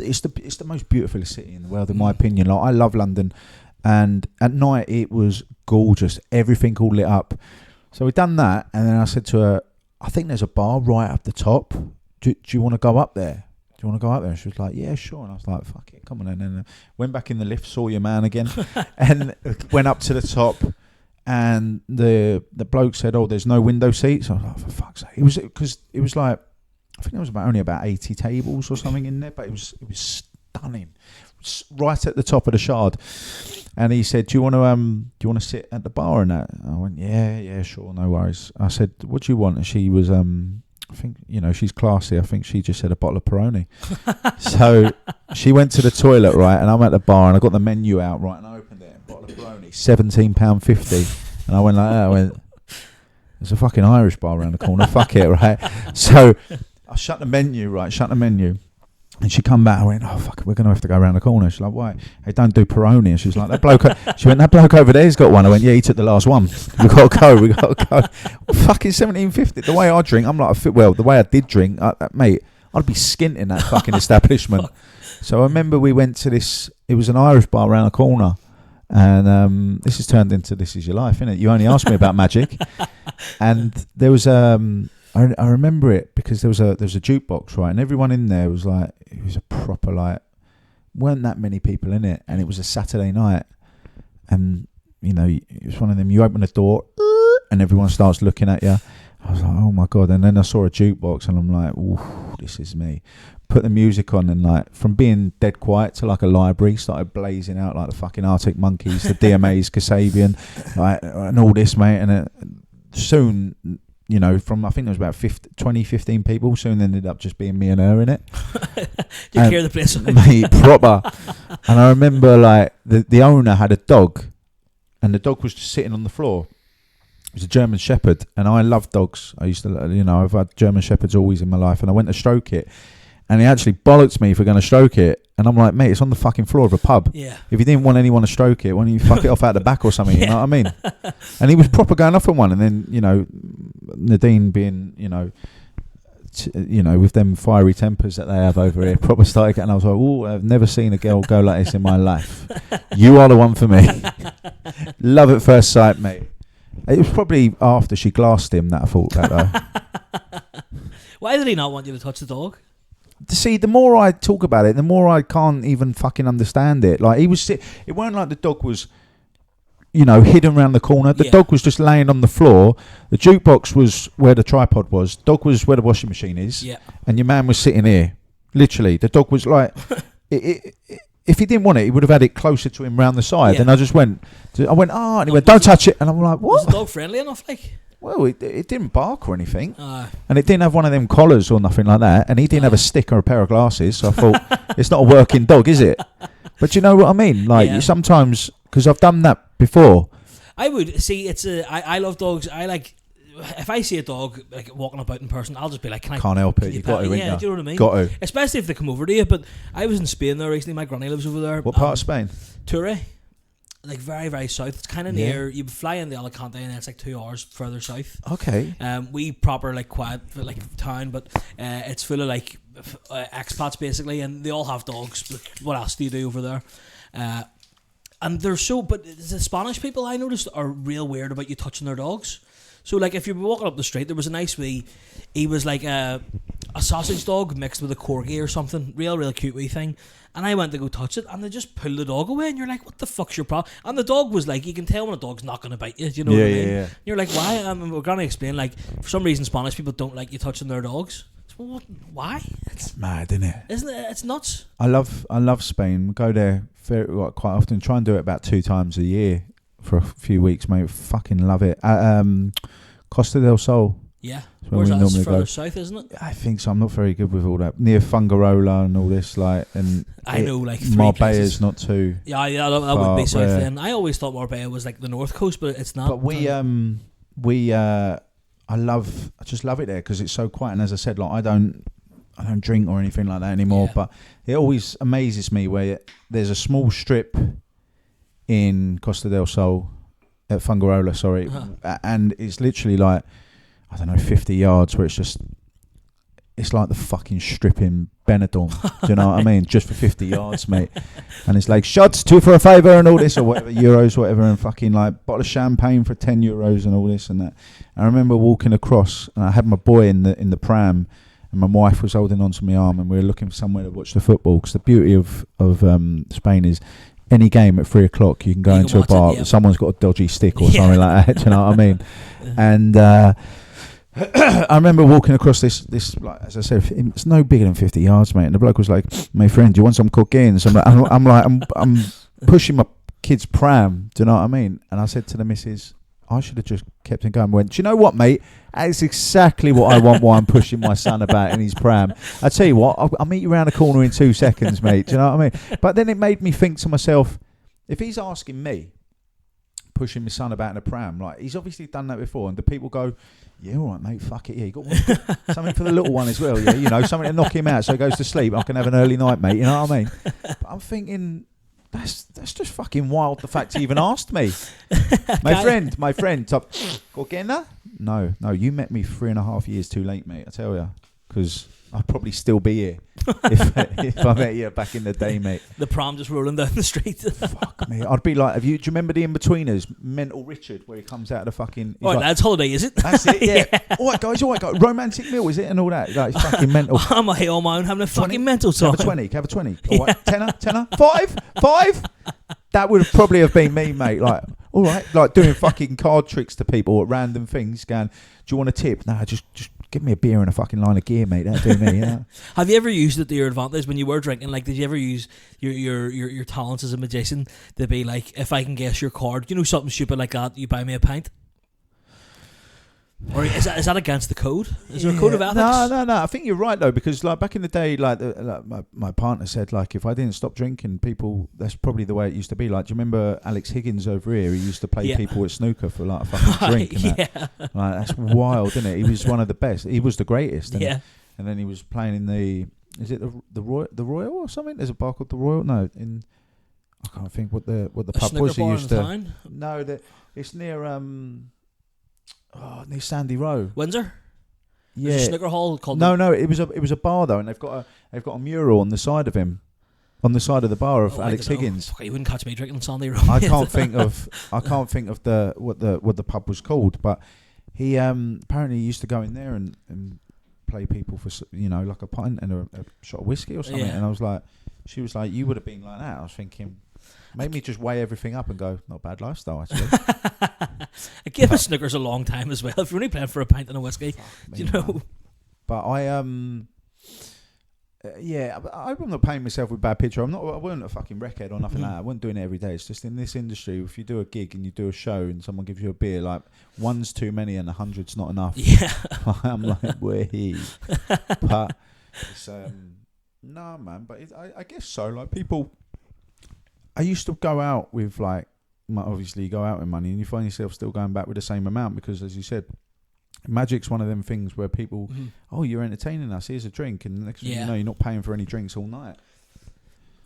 [SPEAKER 2] the most beautiful city in the world, in my opinion. Like, I love London, and at night it was gorgeous, everything all lit up. So we done that, and then I said to her, I think there's a bar right up the top. Do you want to go up there? Do you want to go up there? And she was like, yeah, sure. And I was like, fuck it, come on. And then went back in the lift, saw your man again, and went up to the top. And the bloke said, oh, there's no window seats. I was like, for fuck's sake. It was because it was like, I think there was only about 80 tables or something in there, but it was stunning. Right at the top of the Shard. And he said, do you want to sit at the bar and that? I went, yeah, sure, no worries. I said, what do you want? And she was, I think, she's classy. I think she just said a bottle of Peroni. So she went to the toilet, right? And I'm at the bar and I got the menu out, right? And I opened it, bottle of Peroni, £17.50. And I went like that. There's a fucking Irish bar around the corner. Fuck it, right? So I shut the menu. And she come back. I went, oh fuck, we're gonna have to go around the corner. She's like, why? Hey, don't do Peroni. And she was like, that bloke. She went, that bloke over there's got one. I went, yeah, he took the last one. We got to go. Fucking £17.50. The way I drink, I'm like, the way I did drink, mate, I'd be skint in that fucking establishment. So I remember we went to this. It was an Irish bar around the corner, and this has turned into This Is Your Life, isn't it? You only asked me about magic, and there was I remember it because there was a jukebox, right, and everyone in there was like, it was a proper weren't that many people in it, and it was a Saturday night, and it was one of them. You open the door, and everyone starts looking at you. I was like, oh my god! And then I saw a jukebox, and I'm like, ooh, this is me. Put the music on, and from being dead quiet to a library, started blazing out like the fucking Arctic Monkeys, the DMAs, Kasabian, and all this, mate. And soon, from I think there was about 15 people, soon ended up just being me and her in it.
[SPEAKER 1] You hear the place,
[SPEAKER 2] mate, proper. And I remember the owner had a dog, and the dog was just sitting on the floor. It was a German Shepherd, and I love dogs. I used to, I've had German Shepherds always in my life, and I went to stroke it, and he actually bollocked me for going to stroke it. And I'm like, mate, it's on the fucking floor of a pub.
[SPEAKER 1] Yeah.
[SPEAKER 2] If you didn't want anyone to stroke it, why don't you fuck it off out the back or something? You know what I mean? And he was proper going off on one. And then, Nadine being, with them fiery tempers that they have over here, proper started getting. I was like, oh, I've never seen a girl go like this in my life. You are the one for me. Love at first sight, mate. It was probably after she glassed him that I thought that though.
[SPEAKER 1] Why did he not want you to touch the dog?
[SPEAKER 2] See, the more I talk about it, the more I can't even fucking understand it. It weren't like the dog was, hidden around the corner. The dog was just laying on the floor. The jukebox was where the tripod was. Dog was where the washing machine is. Yeah. And your man was sitting here. Literally, the dog was like, if he didn't want it, he would have had it closer to him round the side. Yeah. And I just went, and he went, don't touch it. And I'm like, what?
[SPEAKER 1] Was the dog friendly enough,
[SPEAKER 2] Well, it didn't bark or anything, and it didn't have one of them collars or nothing like that, and he didn't have a stick or a pair of glasses, so I thought, it's not a working dog, is it? But you know what I mean? You sometimes, because I've done that before.
[SPEAKER 1] I would, see, I love dogs. If I see a dog walking about in person, I'll just be like,
[SPEAKER 2] can't help it, you've got to,
[SPEAKER 1] yeah, do you know what I mean?
[SPEAKER 2] Got to.
[SPEAKER 1] Especially if they come over to you, but I was in Spain there recently, my granny lives over there.
[SPEAKER 2] What part of Spain?
[SPEAKER 1] Ture. Very, very south. It's kind of near. You fly in the Alicante, and it's 2 hours further south.
[SPEAKER 2] Okay.
[SPEAKER 1] We proper quiet town, but it's full of expats basically, and they all have dogs. What else do you do over there? And they're but the Spanish people I noticed are real weird about you touching their dogs. So if you were walking up the street, there was a nice wee. He was like a sausage dog mixed with a corgi or something. Real cute wee thing. And I went to go touch it, and they just pulled the dog away, and you're like, what the fuck's your problem? And the dog was you can tell when a dog's not going to bite you, do you know what I mean? Yeah. And you're like, why? We're going to explain, for some reason Spanish people don't like you touching their dogs. So why? It's
[SPEAKER 2] mad, isn't it?
[SPEAKER 1] Isn't it? It's nuts.
[SPEAKER 2] I love Spain. We go there quite often. Try and do it about 2 times a year for a few weeks, mate. Fucking love it. Costa del Sol.
[SPEAKER 1] Yeah. Where's that? It's further south, isn't it?
[SPEAKER 2] I think so. I'm not very good with all that. Near Fungarola and all this, and
[SPEAKER 1] I know,
[SPEAKER 2] Marbella's not too.
[SPEAKER 1] Yeah, that would be south then. I always thought Marbella was the north coast, but it's not.
[SPEAKER 2] But I just love it there because it's so quiet. And as I said, I don't drink or anything like that anymore. Yeah. But it always amazes me where there's a small strip in Costa del Sol, at Fungarola, sorry, and it's literally 50 yards where it's like the fucking strip in Benidorm. Do you know what I mean? Just for 50 yards, mate. And it's shots, 2 for a favour and all this, or whatever, euros, whatever, and fucking bottle of champagne for 10 euros and all this and that. And I remember walking across, and I had my boy in the pram, and my wife was holding onto my arm, and we were looking for somewhere to watch the football, because the beauty of Spain is any game at 3 o'clock you can go into a bar, someone's got a dodgy stick or something like that. Do you know what I mean? And I remember walking across this as I said, it's no bigger than 50 yards, mate. And the bloke was like, "My friend, do you want some cocaine?" So I'm pushing my kid's pram. Do you know what I mean? And I said to the missus, I should have just kept him going. Went, do you know what, mate? That's exactly what I want while I'm pushing my son about in his pram. I tell you what, I'll meet you around the corner in 2 seconds, mate. Do you know what I mean? But then it made me think to myself, if he's asking me, pushing my son about in a pram, like he's obviously done that before, and the people go, yeah, all right, mate, fuck it, yeah, you got something for the little one as well, yeah, you know, something to knock him out so he goes to sleep. I can have an early night, mate. You know what I mean? But I'm thinking, that's just fucking wild. The fact he even asked me, my friend, top, Gorgena? No, you met me 3.5 years too late, mate. I tell you, because I'd probably still be here if I met you back in the day, mate.
[SPEAKER 1] The pram just rolling down the street.
[SPEAKER 2] Fuck me, I'd be like, do you remember the In-Betweeners, Mental Richard, where he comes out of the fucking...
[SPEAKER 1] All right, lads, holiday, is it?
[SPEAKER 2] That's it, yeah. All right, guys, romantic meal, is it, and all that? Like, it's fucking mental.
[SPEAKER 1] I'm here on my own having a fucking mental time.
[SPEAKER 2] Have a 20. All right, tenner, five. That would probably have been me, mate. Like, all right, like doing fucking card tricks to people at random things, going, do you want a tip? No, just give me a beer and a fucking line of gear, mate. That'd do me, yeah.
[SPEAKER 1] Have you ever used it to your advantage when you were drinking? Like, did you ever use your talents as a magician to be like, if I can guess your card, you know, something stupid like that, you buy me a pint? Or is that against the code? Is there a code of ethics?
[SPEAKER 2] No. I think you're right though, because like back in the day, like my partner said, like if I didn't stop drinking, people, that's probably the way it used to be. Like, do you remember Alex Higgins over here? He used to play people at snooker for like a fucking drink. And that. Like, that's wild, isn't it? He was one of the best. He was the greatest. And then he was playing in is it the Royal or something? There's a bar called the Royal. No, I can't think what the pub was. He used to. No, it's near near Sandy Row,
[SPEAKER 1] Windsor.
[SPEAKER 2] Yeah,
[SPEAKER 1] there's a snooker hall called.
[SPEAKER 2] No, it was a bar though, and they've got a mural on the side of him, on the side of the bar of Alex Higgins.
[SPEAKER 1] You wouldn't catch me drinking Sandy Row.
[SPEAKER 2] I can't think of what the pub was called, but he apparently used to go in there and play people for, you know, like a pint and a shot of whiskey or something. And I was like, she was like, you would have been like that. I was thinking, made me just weigh everything up and go, not a bad lifestyle, actually.
[SPEAKER 1] I give a snookers a long time as well. If you're only playing for a pint and a whiskey, you know. Man.
[SPEAKER 2] But I'm not paying myself with bad picture. I wasn't a fucking wreckhead or nothing like that. I wasn't doing it every day. It's just in this industry, if you do a gig and you do a show and someone gives you a beer, like 1's too many and 100's not enough.
[SPEAKER 1] Yeah.
[SPEAKER 2] I'm like, where he? But it's no, man. But I guess so. Like people, I used to go out with like, obviously you go out with money and you find yourself still going back with the same amount because, as you said, magic's one of them things where people, oh, you're entertaining us, here's a drink, and the next thing you know, you're not paying for any drinks all night.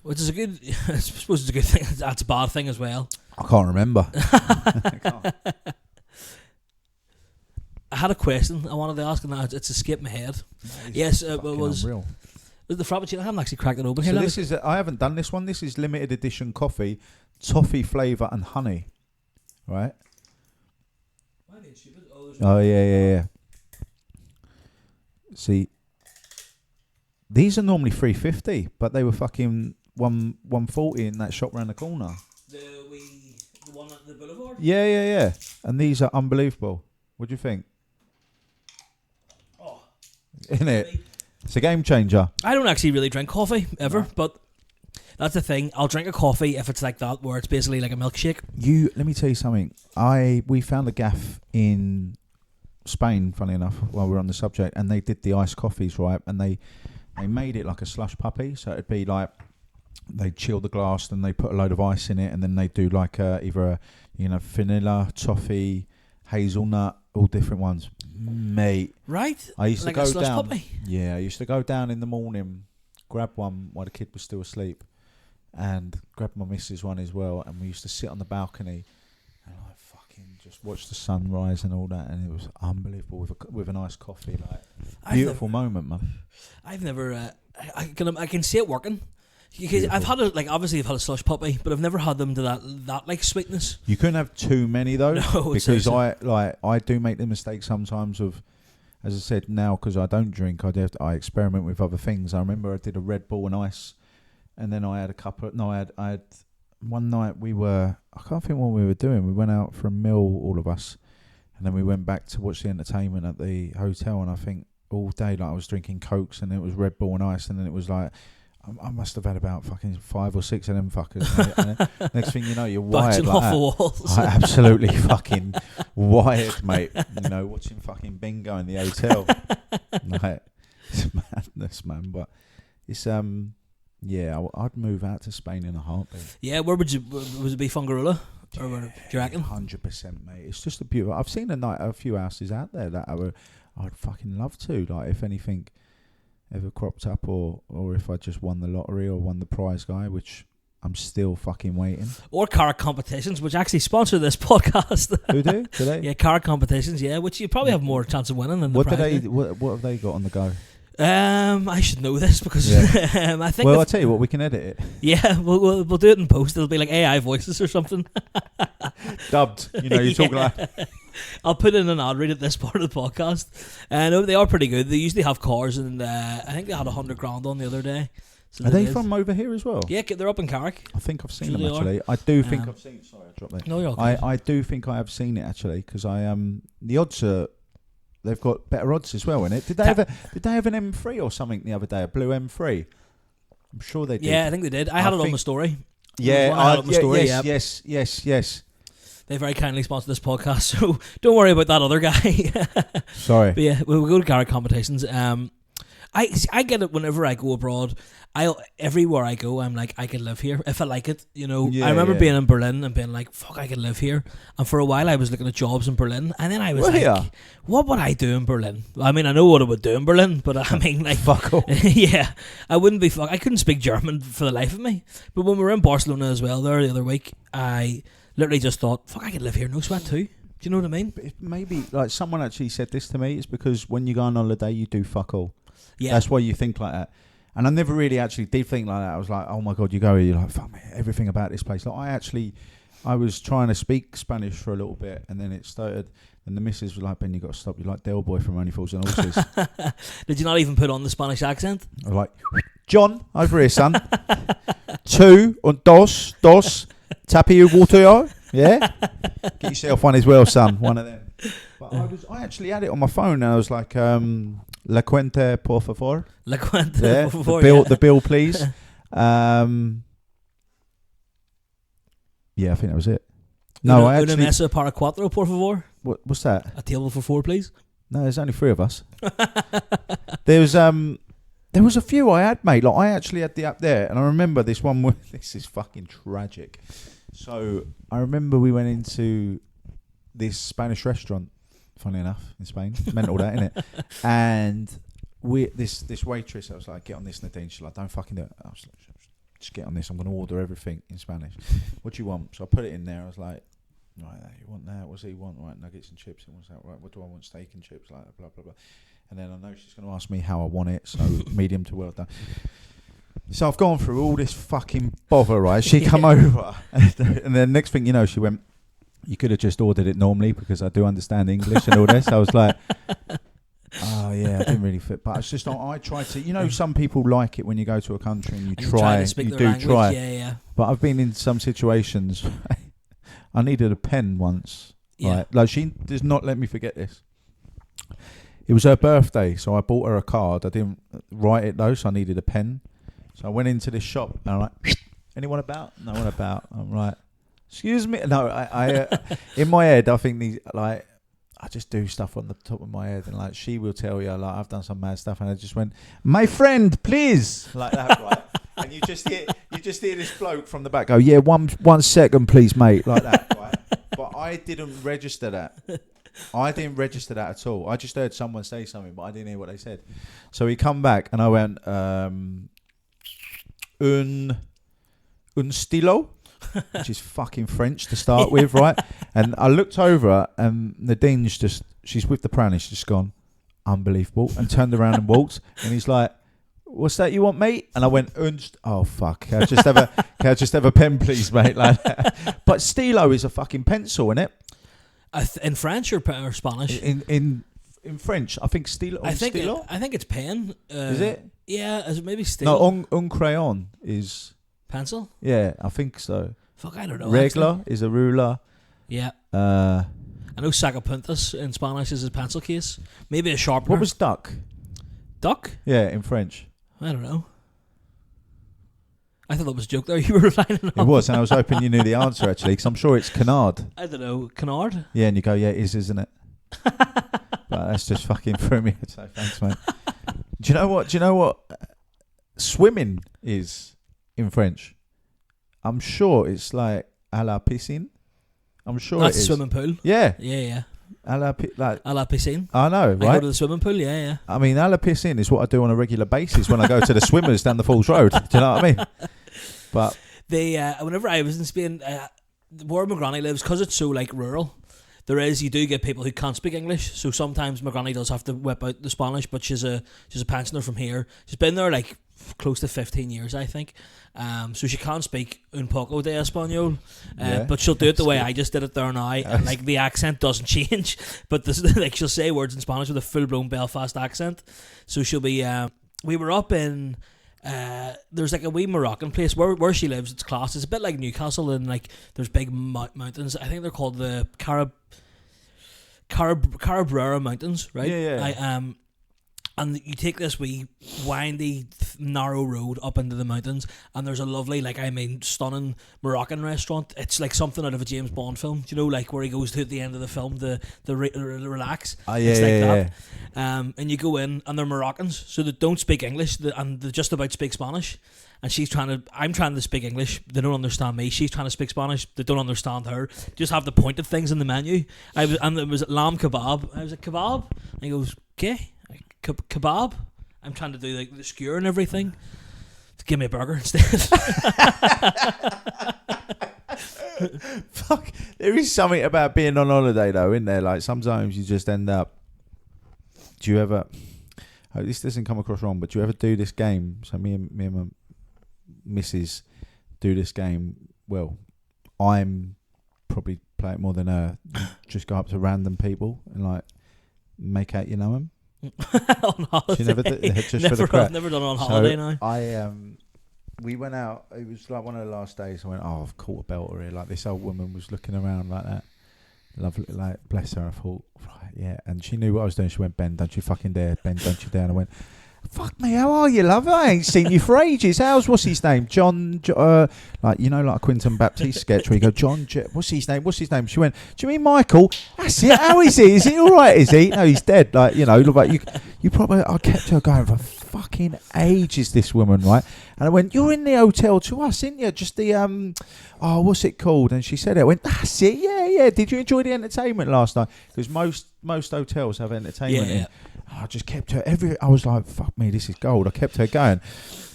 [SPEAKER 1] Which is I suppose it's a good thing. That's a bad thing as well.
[SPEAKER 2] I can't remember.
[SPEAKER 1] I had a question I wanted to ask, and it's escaped my head. Yes, it was
[SPEAKER 2] unreal.
[SPEAKER 1] The Frappuccino. I haven't actually cracked it open.
[SPEAKER 2] So this is I haven't done this one. This is limited edition coffee, toffee flavour and honey, right? Oh yeah. See, these are normally $3.50, but they were fucking $1.40 in that shop round the corner.
[SPEAKER 1] The one at the Boulevard.
[SPEAKER 2] Yeah. And these are unbelievable. What do you think?
[SPEAKER 1] Oh,
[SPEAKER 2] isn't it? It's a game changer.
[SPEAKER 1] I don't actually really drink coffee ever, but that's the thing. I'll drink a coffee if it's like that, where it's basically like a milkshake.
[SPEAKER 2] Let me tell you something. We found a gaff in Spain, funny enough, while we're on the subject, and they did the iced coffees, right? And they made it like a slush puppy, so it'd be like they chill the glass, then they put a load of ice in it, and then they do like either a vanilla, toffee, hazelnut, all different ones. Mate,
[SPEAKER 1] right?
[SPEAKER 2] I used
[SPEAKER 1] like
[SPEAKER 2] to go
[SPEAKER 1] a slush
[SPEAKER 2] down.
[SPEAKER 1] Puppy?
[SPEAKER 2] Yeah, I used to go down in the morning, grab one while the kid was still asleep, and grab my missus one as well. And we used to sit on the balcony and like fucking just watch the sunrise and all that, and it was unbelievable with a nice coffee. Like beautiful moment, man.
[SPEAKER 1] I've never. I can see it working. Because I've had obviously I've had a slush puppy, but I've never had them to that like sweetness.
[SPEAKER 2] You couldn't have too many though,
[SPEAKER 1] no,
[SPEAKER 2] because I do make the mistake sometimes of, as I said now, because I don't drink, I experiment with other things. I remember I did a Red Bull and ice, and then I had I had one night I can't think what we were doing. We went out for a meal, all of us, and then we went back to watch the entertainment at the hotel, and I think all day I was drinking Cokes, and it was Red Bull and ice, and then it was like I must have had about fucking 5 or 6 of them fuckers, mate. And then next thing you know, you're wired
[SPEAKER 1] Bouncing
[SPEAKER 2] like
[SPEAKER 1] off
[SPEAKER 2] that.
[SPEAKER 1] the walls.
[SPEAKER 2] Absolutely fucking wired, mate. You know, watching fucking bingo in the hotel. Like, it's madness, man. But it's yeah, I'd move out to Spain in a heartbeat.
[SPEAKER 1] Yeah, where would it be Fungarola? Or do you reckon?
[SPEAKER 2] 100%, mate. It's just a beautiful. I've seen a few houses out there that I'd fucking love to. Like, if anything ever cropped up, or if I just won the lottery or won the prize guy, which I'm still fucking waiting.
[SPEAKER 1] Or Carrick Competitions, which actually sponsor this podcast.
[SPEAKER 2] Who do? Do they?
[SPEAKER 1] Yeah, Carrick Competitions, yeah, which you probably have more chance of winning than
[SPEAKER 2] What
[SPEAKER 1] the
[SPEAKER 2] do
[SPEAKER 1] prize.
[SPEAKER 2] they? What have they got on the go?
[SPEAKER 1] I should know this because I think.
[SPEAKER 2] Well, I'll tell you what, we can edit it.
[SPEAKER 1] Yeah, we'll do it in post. It'll be like AI voices or something.
[SPEAKER 2] Dubbed. You know, you're talking like.
[SPEAKER 1] I'll put in an ad read at this part of the podcast. No, they are pretty good. They usually have cars, and I think they had 100 grand on the other day. So
[SPEAKER 2] Are they from over here as well?
[SPEAKER 1] Yeah, they're up in Carrick.
[SPEAKER 2] I think I've seen
[SPEAKER 1] Sure
[SPEAKER 2] them
[SPEAKER 1] they
[SPEAKER 2] actually. I do think I've seen. Sorry, I dropped that.
[SPEAKER 1] No, you're okay.
[SPEAKER 2] I do think I have seen it actually, because the odds are. They've got better odds as well in it. Did they have an M3 or something the other day? A blue M3. I'm sure they did.
[SPEAKER 1] Yeah, I think they did. I had it on my story.
[SPEAKER 2] Yeah,
[SPEAKER 1] Yes.
[SPEAKER 2] yes.
[SPEAKER 1] They very kindly sponsored this podcast, so don't worry about that other guy.
[SPEAKER 2] Sorry.
[SPEAKER 1] But yeah, we'll go to Carrick Competitions. I get it whenever I go abroad. Everywhere I go, I'm like, I could live here if I like it. You know,
[SPEAKER 2] Yeah,
[SPEAKER 1] I remember
[SPEAKER 2] yeah.
[SPEAKER 1] being in Berlin and being like, fuck, I could live here. And for a while, I was looking at jobs in Berlin, and then I was what would I do in Berlin? I mean, I know what I would do in Berlin, but I mean, like,
[SPEAKER 2] Fuck off.
[SPEAKER 1] yeah, I wouldn't be. I couldn't speak German for the life of me. But when we were in Barcelona as well there the other week, I literally just thought, fuck, I could live here, no sweat too. Do you know what I mean?
[SPEAKER 2] Maybe like someone actually said this to me. It's because when you go on holiday, you do fuck all.
[SPEAKER 1] Yeah,
[SPEAKER 2] That's why you think like that. And I never really actually did think like that. I was like, oh my God, you go here, you're like, fuck me, everything about this place. Like I was trying to speak Spanish for a little bit, and then it started, and the missus was like, Ben, you got to stop. You're like Del Boy from Only Fools and Horses.
[SPEAKER 1] Did you not even put on the Spanish accent?
[SPEAKER 2] I was like, John, over here, son. 2 and dos, tapi water, yeah? Get yourself one as well, son, one of them. But I actually had it on my phone, and I was like, La cuenta, por favor.
[SPEAKER 1] La cuenta,
[SPEAKER 2] Yeah,
[SPEAKER 1] por favor,
[SPEAKER 2] the bill, please. Yeah, I think that was it. No, I actually.
[SPEAKER 1] Una mesa para cuatro, por favor.
[SPEAKER 2] What's that?
[SPEAKER 1] A table for 4, please.
[SPEAKER 2] No, there's only 3 of us. There was a few I had, mate. Like I actually had the app there, and I remember this one. This is fucking tragic. So I remember we went into this Spanish restaurant. Funny enough, in Spain, mental that, innit? And this waitress, I was like, get on this, Nadine. She's like, don't fucking do it. I was like, just get on this. I'm going to order everything in Spanish. What do you want? So I put it in there. I was like, right, you want that? What does he want? Right, nuggets and chips. And what's that? Right, what do I want? Steak and chips, like that, blah, blah, blah. And then I know she's going to ask me how I want it. So medium to well done. So I've gone through all this fucking bother, right? She come over. And then next thing you know, she went, you could have just ordered it normally because I do understand English and all this. I was like, oh yeah, I didn't really fit. But it's just I tried to. You know, some people like it when you go to a country and you try.
[SPEAKER 1] To speak
[SPEAKER 2] you
[SPEAKER 1] their
[SPEAKER 2] do
[SPEAKER 1] language.
[SPEAKER 2] try.
[SPEAKER 1] Yeah.
[SPEAKER 2] But I've been in some situations. I needed a pen once.
[SPEAKER 1] Yeah.
[SPEAKER 2] Right, like she does not let me forget this. It was her birthday, so I bought her a card. I didn't write it though, so I needed a pen. So I went into this shop and I'm like, anyone about? No one about. I'm like, excuse me. No, I in my head, I think these like I just do stuff on the top of my head, and like she will tell you, like I've done some mad stuff, and I just went, my friend, please, like that, right? And you just hear this bloke from the back go, yeah, one second, please, mate, like that, right? But I didn't register that. I didn't register that at all. I just heard someone say something, but I didn't hear what they said. So he come back, and I went, un stilo. Which is fucking French to start with, right? And I looked over and Nadine's she's with the pram and she's just gone, unbelievable, and turned around and walked. And he's like, what's that you want, mate? And I went, oh fuck, can I just have a pen, please, mate? Like that. But stilo is a fucking pencil, isn't it?
[SPEAKER 1] In French or Spanish?
[SPEAKER 2] In French, I think stilo.
[SPEAKER 1] I think it's pen.
[SPEAKER 2] Is it?
[SPEAKER 1] Yeah, is it maybe stilo?
[SPEAKER 2] No, un crayon is
[SPEAKER 1] pencil.
[SPEAKER 2] Yeah, I think so.
[SPEAKER 1] Fuck, I don't know.
[SPEAKER 2] Regla is a ruler.
[SPEAKER 1] Yeah.
[SPEAKER 2] I
[SPEAKER 1] know sacapuntas in Spanish is a pencil case. Maybe a sharpener.
[SPEAKER 2] What was duck?
[SPEAKER 1] Duck?
[SPEAKER 2] Yeah, in French.
[SPEAKER 1] I don't know. I thought that was a joke there. You were replying.
[SPEAKER 2] It was, and I was hoping you knew the answer actually, because I'm sure it's canard.
[SPEAKER 1] I don't know. Canard?
[SPEAKER 2] Yeah, and you go, yeah, it is, isn't it? But that's just fucking threw me. So thanks, mate. Do you know what? Swimming is in French. I'm sure it's like à la piscine. I'm sure
[SPEAKER 1] That's
[SPEAKER 2] it is.
[SPEAKER 1] a swimming pool.
[SPEAKER 2] Yeah.
[SPEAKER 1] Yeah.
[SPEAKER 2] À
[SPEAKER 1] La piscine.
[SPEAKER 2] I know,
[SPEAKER 1] I go
[SPEAKER 2] right?
[SPEAKER 1] to the swimming pool, yeah.
[SPEAKER 2] I mean, à la piscine is what I do on a regular basis when I go to the swimmers down the Falls Road. Do you know what I mean? But
[SPEAKER 1] whenever I was in Spain, where my granny lives, because it's so like rural, you do get people who can't speak English. So sometimes my granny does have to whip out the Spanish, but she's a pensioner from here. She's been there like close to 15 years, I think. So she can't speak un poco de español, but she'll do it the way I just did it there now, and like the accent doesn't change. But like she'll say words in Spanish with a full blown Belfast accent. So she'll be. We were up in. There's like a wee Moroccan place where she lives. It's class. It's a bit like Newcastle, and like there's big mountains. I think they're called the Carabrera Mountains, right?
[SPEAKER 2] Yeah.
[SPEAKER 1] And you take this wee windy, narrow road up into the mountains, and there's a lovely, stunning Moroccan restaurant. It's like something out of a James Bond film, you know, like where he goes to at the end of the film, the relax.
[SPEAKER 2] Oh, yeah,
[SPEAKER 1] it's like
[SPEAKER 2] yeah.
[SPEAKER 1] that. And you go in, and they're Moroccans, so they don't speak English, and they just about speak Spanish. And I'm trying to speak English. They don't understand me. She's trying to speak Spanish. They don't understand her. Just have the pointed things in the menu. And it was lamb kebab. I was like, kebab? And he goes, okay. Kebab. I'm trying to do like the skewer and everything. Give me a burger instead.
[SPEAKER 2] Fuck. There is something about being on holiday though, isn't there? Like sometimes you just end up. Do you ever? I hope this doesn't come across wrong, but do you ever do this game? So me and my missus do this game. Well, I'm probably play it more than her. Just go up to random people and like make out you know them.
[SPEAKER 1] On holiday.
[SPEAKER 2] She never did, just for the crap.
[SPEAKER 1] I've never done it on holiday now.
[SPEAKER 2] We went out. It was like one of the last days. I went, oh, I've caught a belter here. Like this old woman was looking around like that. Lovely, like bless her. I thought, right, yeah. And she knew what I was doing. She went, Ben, don't you fucking dare. Ben, don't you dare. And I went, fuck me, how are you, love? I ain't seen you for ages. What's his name? John, like, you know, like a Quentin Baptiste sketch where you go, John, what's his name? She went, do you mean Michael? That's it. How is he? Is he all right? Is he? No, he's dead. Like, you know, look like you probably, I kept her going for fucking ages, this woman, right? And I went, you're in the hotel to us, ain't you? Just the, what's it called? And she said it. I went, that's it. Yeah. Did you enjoy the entertainment last night? Because most hotels have entertainment in. I just kept her I was like, fuck me, this is gold. I kept her going.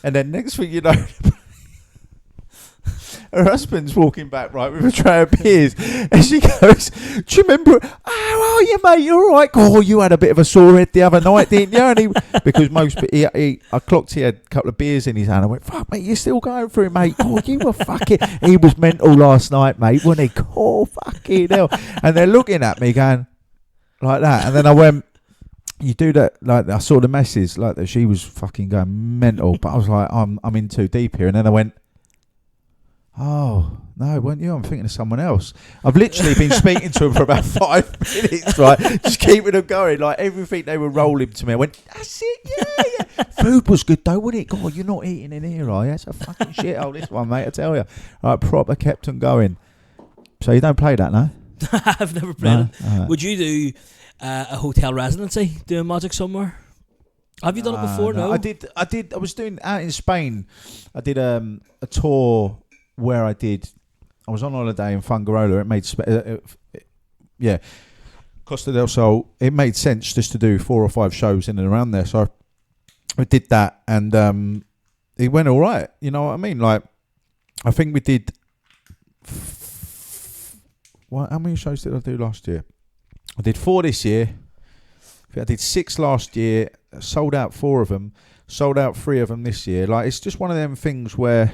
[SPEAKER 2] And then next thing you know, her husband's walking back, right, with a tray of beers. And she goes, do you remember, how are you, mate? You all right? Oh, you had a bit of a sore head the other night, didn't you? And I clocked he had a couple of beers in his hand. I went, fuck, mate, you're still going for it, mate. Oh, you were fucking, he was mental last night, mate, wasn't he? Oh, fucking hell. And they're looking at me going, like that. And then I went, you do that, like I saw the message like that she was fucking going mental, but I was like, I'm in too deep here. And then I went, oh no, weren't you? I'm thinking of someone else. I've literally been speaking to him for about 5 minutes, right? Just keeping them going, like everything they were rolling to me. I went, that's it, yeah. Food was good though, wasn't it? God, you're not eating in here, are you? That's a fucking shithole, this one, mate. I tell you, right, proper kept them going. So you don't play that, no?
[SPEAKER 1] I've never played it.
[SPEAKER 2] Right.
[SPEAKER 1] Would you do a hotel residency doing magic somewhere? Have you done it before? No.
[SPEAKER 2] I did. I was doing out in Spain. I did a tour where I was on holiday in Fungarola. It made Costa del Sol. It made sense just to do 4 or 5 shows in and around there. So I did that, and it went all right. You know what I mean? Like, I think we did. How many shows did I do last year? I did 4 this year. I did 6 last year. Sold out 4 of them. Sold out 3 of them this year. Like, it's just one of them things where,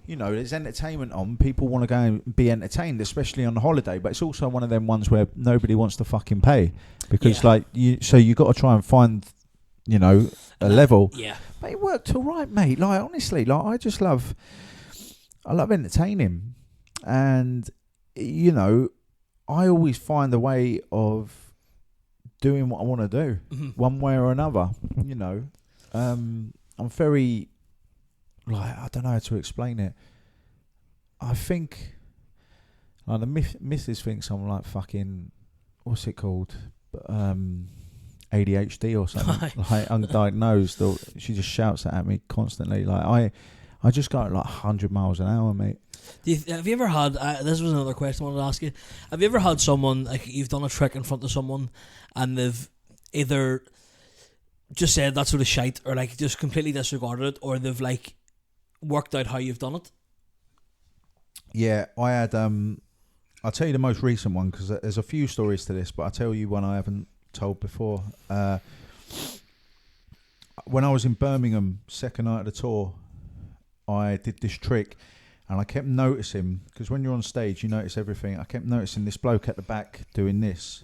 [SPEAKER 2] you know, there's entertainment on. People want to go and be entertained, especially on holiday. But it's also one of them ones where nobody wants to fucking pay because, you got to try and find, you know, a level.
[SPEAKER 1] Yeah.
[SPEAKER 2] But it worked all right, mate. Like, honestly, like I love entertaining, and you know, I always find a way of doing what I want to do, one way or another. You know, I'm very like, I don't know how to explain it. I think like the missus thinks I'm like fucking, what's it called, ADHD or something, like undiagnosed. Or she just shouts at me constantly. Like I just go at like 100 miles an hour, mate.
[SPEAKER 1] Have you ever had? This was another question I wanted to ask you. Have you ever had someone, like, you've done a trick in front of someone, and they've either just said that sort of shite, or like just completely disregarded it, or they've like worked out how you've done it?
[SPEAKER 2] Yeah, I had. I'll tell you the most recent one because there's a few stories to this, but I'll tell you one I haven't told before. When I was in Birmingham, second night of the tour, I did this trick, and I kept noticing, because when you're on stage, you notice everything. I kept noticing this bloke at the back doing this,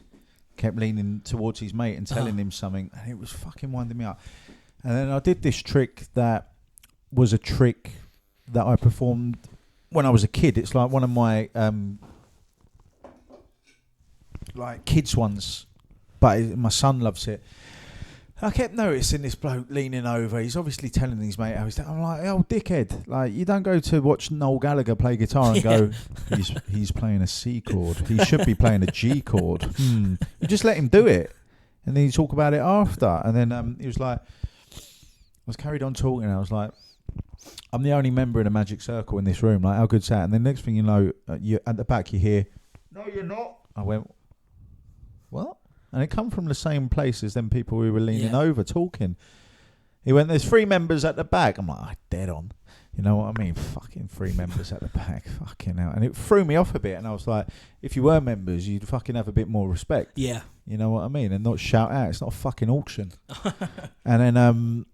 [SPEAKER 2] kept leaning towards his mate and telling him something, and it was fucking winding me up. And then I did this trick that was a trick that I performed when I was a kid. It's like one of my like kids ones, but my son loves it. I kept noticing this bloke leaning over. He's obviously telling his mate how he's doing. I'm like, oh, dickhead. Like, you don't go to watch Noel Gallagher play guitar and go, he's playing a C chord. He should be playing a G chord. You just let him do it. And then you talk about it after. And then he was like, I was carried on talking. And I was like, I'm the only member in a magic circle in this room. Like, how good's that? And then next thing you know, you at the back you hear, no, you're not. I went, what? And it come from the same place as them people who were leaning over talking. He went, there's 3 members at the back. I'm like, dead on. You know what I mean? Fucking 3 members at the back. Fucking hell. And it threw me off a bit. And I was like, if you were members, you'd fucking have a bit more respect.
[SPEAKER 1] Yeah.
[SPEAKER 2] You know what I mean? And not shout out. It's not a fucking auction. And then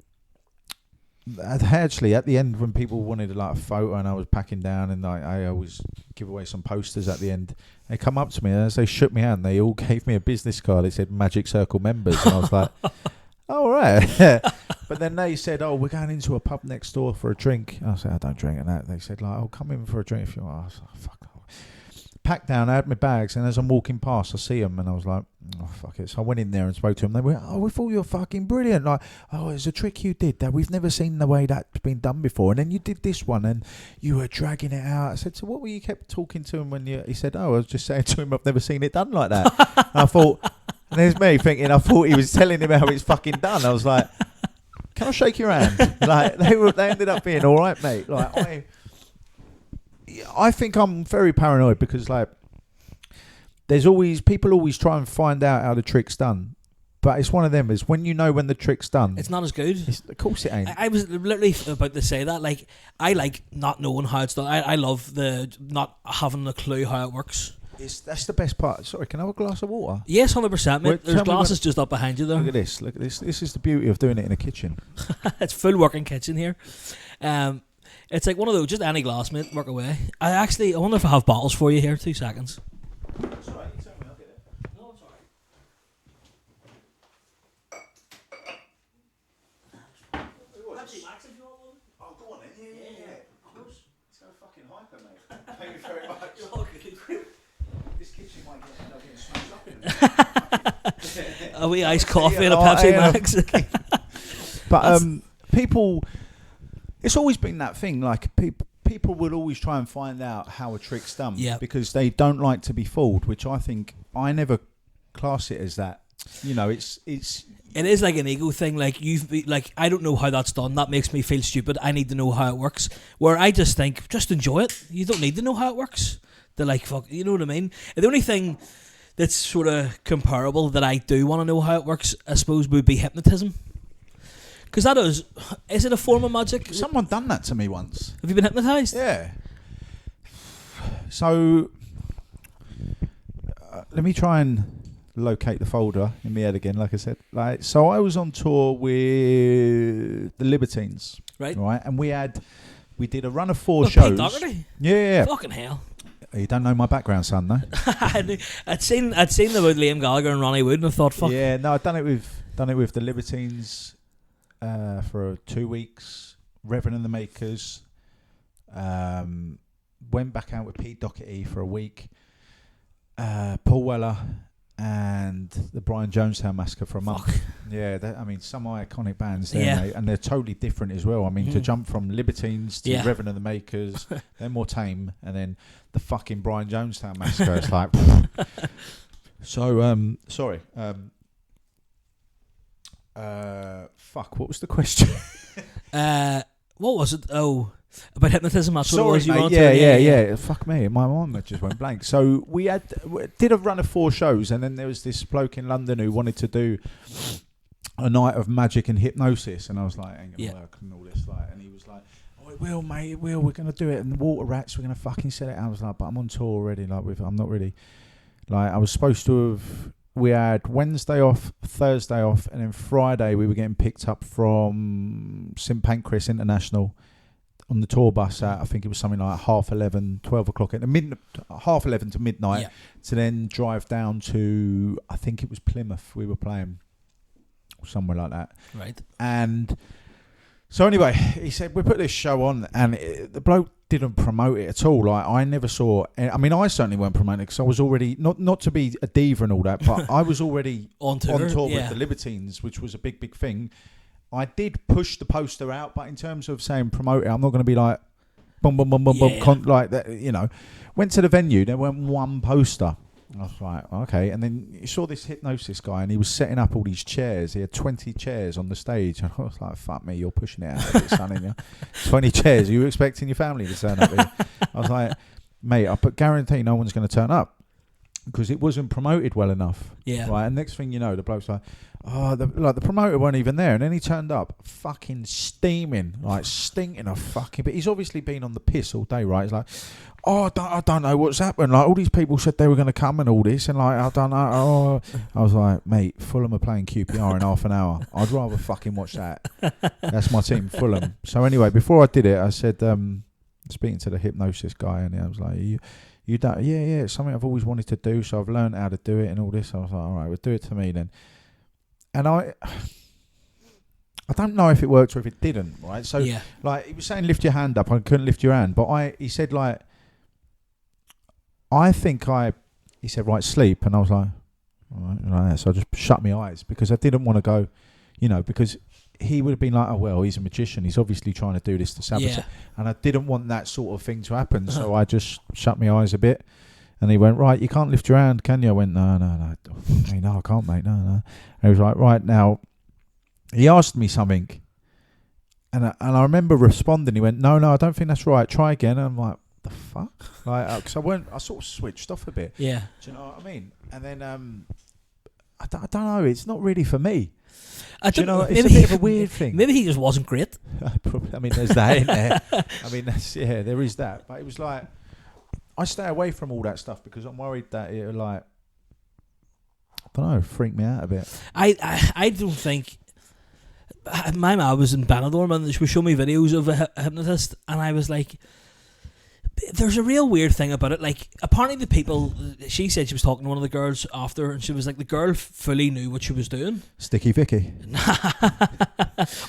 [SPEAKER 2] actually, at the end, when people wanted like a photo and I was packing down, and I always give away some posters at the end, they come up to me and as they shook my hand, they all gave me a business card. It said Magic Circle members. And I was like, all right. But then they said, oh, we're going into a pub next door for a drink. I said, I don't drink. And that they said, like, oh, come in for a drink if you want. I was like, fuck. Packed down, I had my bags, and as I'm walking past, I see them, and I was like, oh, fuck it. So I went in there and spoke to them. They went, oh, we thought you were fucking brilliant. Like, oh, it's a trick you did that we've never seen the way that's been done before. And then you did this one, and you were dragging it out. I said, so what were you kept talking to him when you... He said, oh, I was just saying to him, I've never seen it done like that. And I thought... And there's me thinking, I thought he was telling him how it's fucking done. I was like, can I shake your hand? Like, they ended up being all right, mate. Like, I think I'm very paranoid because, like, there's always people always try and find out how the trick's done, but it's one of them is when you know when the trick's done,
[SPEAKER 1] it's not as good.
[SPEAKER 2] Of course it ain't.
[SPEAKER 1] I was literally about to say that. Like, I like not knowing how it's done. I love the not having a clue how it works.
[SPEAKER 2] That's the best part. Sorry, can I have a glass of water?
[SPEAKER 1] Yes, 100%, mate. There's glasses just up behind you there.
[SPEAKER 2] Look at this. Look at this. This is the beauty of doing it in a kitchen.
[SPEAKER 1] It's full working kitchen here. It's like one of those, just any glass, mate, work away. I wonder if I have bottles for you here. 2 seconds.
[SPEAKER 2] That's all right. You tell me, I'll get it.
[SPEAKER 1] No, it's alright.
[SPEAKER 2] Oh, go on then. Yeah. Of course. It's no fucking hyper, mate. Thank you very much. This kitchen might end up getting smashed up in
[SPEAKER 1] A wee iced coffee and a Pepsi Max.
[SPEAKER 2] But people... It's always been that thing, like people will always try and find out how a trick's done because they don't like to be fooled, which I think I never class it as that. You know, it is
[SPEAKER 1] like an ego thing. Like I don't know how that's done. That makes me feel stupid. I need to know how it works. Where I just think, just enjoy it. You don't need to know how it works. They're like, fuck, you know what I mean? And the only thing that's sort of comparable that I do want to know how it works, I suppose, would be hypnotism. Because that is it a form of magic?
[SPEAKER 2] Someone done that to me once.
[SPEAKER 1] Have you been hypnotised?
[SPEAKER 2] Yeah. So, let me try and locate the folder in my head again, like I said. So I was on tour with the Libertines. Right. And we did a run of 4 shows.
[SPEAKER 1] Pete Doherty?
[SPEAKER 2] Yeah.
[SPEAKER 1] Fucking hell.
[SPEAKER 2] You don't know my background, son, though.
[SPEAKER 1] I'd seen them with Liam Gallagher and Ronnie Wood, and I thought, fuck.
[SPEAKER 2] Yeah, no, I'd done it with the Libertines. For 2 weeks, Reverend and the Makers, went back out with Pete Doherty for a week, Paul Weller, and the Brian Jonestown Massacre for a month. Yeah, I mean, some iconic bands there, mate, and they're totally different as well. I mean, to jump from Libertines to Reverend and the Makers, they're more tame, and then the fucking Brian Jonestown Massacre, it's like... So, sorry. Fuck, what was the question?
[SPEAKER 1] What was it? Oh... About hypnotism, that's what it was.
[SPEAKER 2] Mate, yeah. Fuck me, my mind just went blank. So we did a run of 4 shows, and then there was this bloke in London who wanted to do a night of magic and hypnosis, and I was like, ain't gonna work and all this, like, and he was like, oh, it will, mate, it will. We're gonna do it, and Water Rats, we're gonna fucking set it. I was like, but I'm on tour already. Like, I'm not really. Like, I was supposed to have. We had Wednesday off, Thursday off, and then Friday we were getting picked up from St Pancras International on the tour bus at, I think it was something like 11:30, 12 o'clock at the 11:30 to midnight, to then drive down to, I think it was Plymouth we were playing, somewhere like that.
[SPEAKER 1] Right.
[SPEAKER 2] And so anyway, he said, we put this show on, and the bloke didn't promote it at all. Like, I never saw, I mean, I certainly weren't promoting it because I was already, not to be a diva and all that, but I was already on tour with the Libertines, which was a big thing. I did push the poster out, but in terms of saying promote it, I'm not going to be like, boom, like that, you know. Went to the venue, there went one poster. I was like, okay. And then you saw this hypnosis guy, and he was setting up all these chairs. He had 20 chairs on the stage. And I was like, fuck me, you're pushing it out a bit, son, you? 20 chairs. Are you expecting your family to turn up here? I was like, mate, I guarantee no one's going to turn up because it wasn't promoted well enough. Yeah. Right. And next thing you know, the bloke's like, oh, the promoter weren't even there, and then he turned up, fucking steaming, like stinking of fucking. But he's obviously been on the piss all day, right? He's like, oh, I don't know what's happened. Like, all these people said they were going to come and all this, and like, I don't know. Oh. I was like, mate, Fulham are playing QPR in half an hour. I'd rather fucking watch that. That's my team, Fulham. So anyway, before I did it, I said, speaking to the hypnosis guy, and I was like, you don't? Yeah, it's something I've always wanted to do, so I've learned how to do it and all this. I was like, all right, we'll do it to me then. And I don't know if it worked or if it didn't, right? So, like, he was saying, lift your hand up. I couldn't lift your hand. But he said, like, he said, right, sleep. And I was like, all right. So I just shut my eyes because I didn't want to go, you know, because he would have been like, oh, well, he's a magician. He's obviously trying to do this to sabotage. Yeah. And I didn't want that sort of thing to happen. So I just shut my eyes a bit. And he went, right, you can't lift your hand, can you? I went, no, I can't, mate, no. And he was like, right, now, he asked me something, and I remember responding. He went, no, I don't think that's right. Try again. And I'm like, the fuck? Like, because I sort of switched off a bit. Yeah. Do you know what I mean? And then, I don't know, it's not really for me. Do you know, it's a bit of a weird thing.
[SPEAKER 1] Maybe he just wasn't great.
[SPEAKER 2] I mean, there's that in there. I mean, there is that. But it was like, I stay away from all that stuff because I'm worried that it'll, like, I don't know, freak me out a bit.
[SPEAKER 1] I don't think. My mum was in Benidorm and she would show me videos of a hypnotist, and I was like, there's a real weird thing about it. Like, apparently the people, she said she was talking to one of the girls after, and she was like, the girl fully knew what she was doing.
[SPEAKER 2] Sticky Vicky.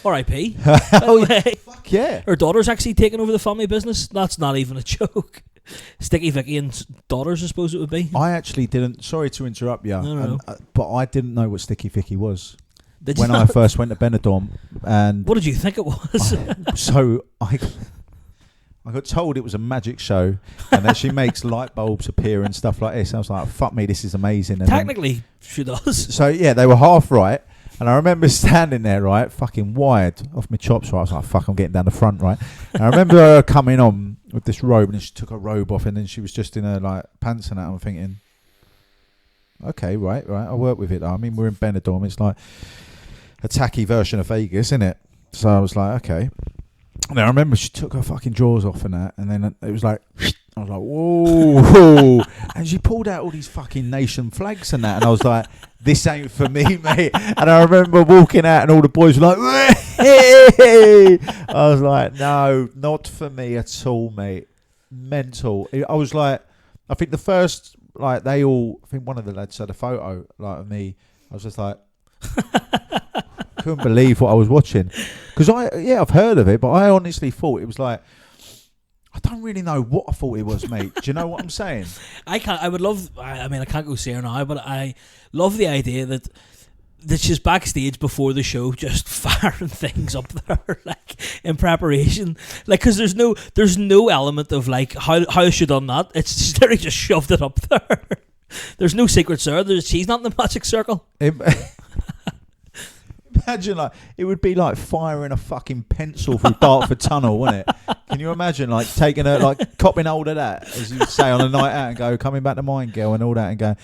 [SPEAKER 1] R.I.P.
[SPEAKER 2] Oh, fuck yeah.
[SPEAKER 1] Her daughter's actually taking over the family business. That's not even a joke. Sticky Vicky and daughters, I suppose it would be.
[SPEAKER 2] I actually didn't. Sorry to interrupt you,
[SPEAKER 1] no.
[SPEAKER 2] But I didn't know what Sticky Vicky was when I first went to Benidorm. And
[SPEAKER 1] what did you think it was?
[SPEAKER 2] I got told it was a magic show and that she makes light bulbs appear and stuff like this. I was like, fuck me, this is amazing. And
[SPEAKER 1] technically, she does.
[SPEAKER 2] So yeah, they were half right. And I remember standing there, right, fucking wired off my chops. Right? I was like, fuck, I'm getting down the front, right? And I remember her coming on with this robe, and she took her robe off, and then she was just in her, like, pants and that. I'm thinking, okay, right, I'll work with it. I mean, we're in Benidorm. It's like a tacky version of Vegas, isn't it? So I was like, okay. And then I remember she took her fucking drawers off and that, and then it was like, I was like, whoa. And she pulled out all these fucking nation flags and that, and I was like, this ain't for me, mate. And I remember walking out and all the boys were like, hey! I was like, no, not for me at all, mate. Mental. I was like, I think the first, like, I think one of the lads had a photo, like, of me. I was just like, couldn't believe what I was watching. Because I've heard of it, but I honestly thought it was like, I don't really know what I thought it was, mate. Do you know what I'm saying?
[SPEAKER 1] I would love. I mean, I can't go see her now, but I love the idea that she's backstage before the show, just firing things up there, like in preparation, like because there's no element of like how has she done that? It's just literally just shoved it up there. There's no secrets there. She's not in the magic circle.
[SPEAKER 2] Imagine like it would be like firing a fucking pencil through Dartford Tunnel, wouldn't it? Can you imagine like taking a like copping hold of that, as you say, on a night out and go coming back to Mind Girl and all that and go.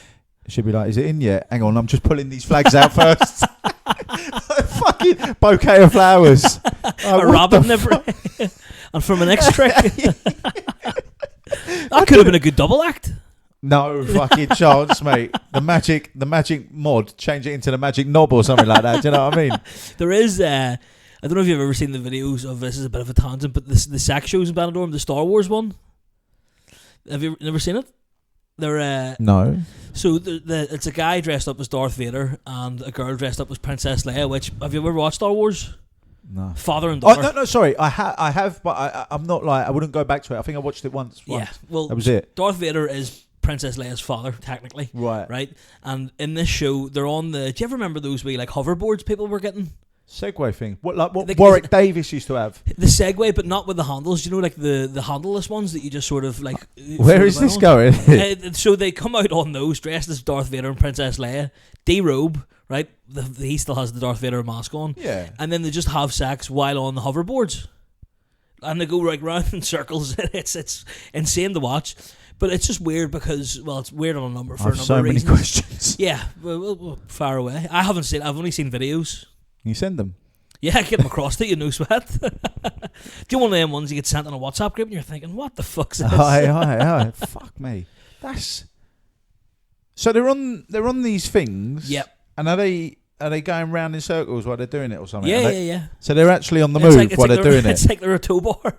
[SPEAKER 2] She'd be like, is it in yet? Hang on, I'm just pulling these flags out first. Fucking bouquet of flowers.
[SPEAKER 1] A robin and from an X trick. That could have been a good double act.
[SPEAKER 2] No fucking chance, mate. The magic mod, change it into the magic knob or something like that. Do you know what I mean?
[SPEAKER 1] There is, I don't know if you've ever seen the videos of this. Is a bit of a tangent, but the sex shows in Benidorm, the Star Wars one. Have you never seen it? They're
[SPEAKER 2] no.
[SPEAKER 1] So it's a guy dressed up as Darth Vader and a girl dressed up as Princess Leia. Which have you ever watched Star Wars?
[SPEAKER 2] No.
[SPEAKER 1] Father and daughter.
[SPEAKER 2] Oh, no, sorry. I have, but I'm not like I wouldn't go back to it. I think I watched it once.
[SPEAKER 1] Yeah, well,
[SPEAKER 2] that was it.
[SPEAKER 1] Darth Vader is Princess Leia's father, technically. Right. And in this show, they're on the. Do you ever remember those wee like hoverboards people were getting?
[SPEAKER 2] Segway thing. What Warwick Davis used to have?
[SPEAKER 1] The Segway, but not with the handles. You know, like the handleless ones that you just sort of like.
[SPEAKER 2] Where is this going?
[SPEAKER 1] So they come out on those dressed as Darth Vader and Princess Leia, derobe, right? He still has the Darth Vader mask on.
[SPEAKER 2] Yeah.
[SPEAKER 1] And then they just have sex while on the hoverboards, and they go right round in circles. It's insane to watch. But it's just weird because, well, it's weird on a number of reasons.
[SPEAKER 2] So many questions.
[SPEAKER 1] Yeah, well, far away. I've only seen videos.
[SPEAKER 2] You send them?
[SPEAKER 1] Yeah, get them across to you, no sweat. Do you want one of them ones you get sent on a WhatsApp group and you're thinking, what the fuck's this?
[SPEAKER 2] Aye. Fuck me. So they're on these things.
[SPEAKER 1] Yep.
[SPEAKER 2] And are they going round in circles while they're doing it or something?
[SPEAKER 1] Yeah.
[SPEAKER 2] So they're actually on the move while they're doing it.
[SPEAKER 1] It's like they're a tow bar.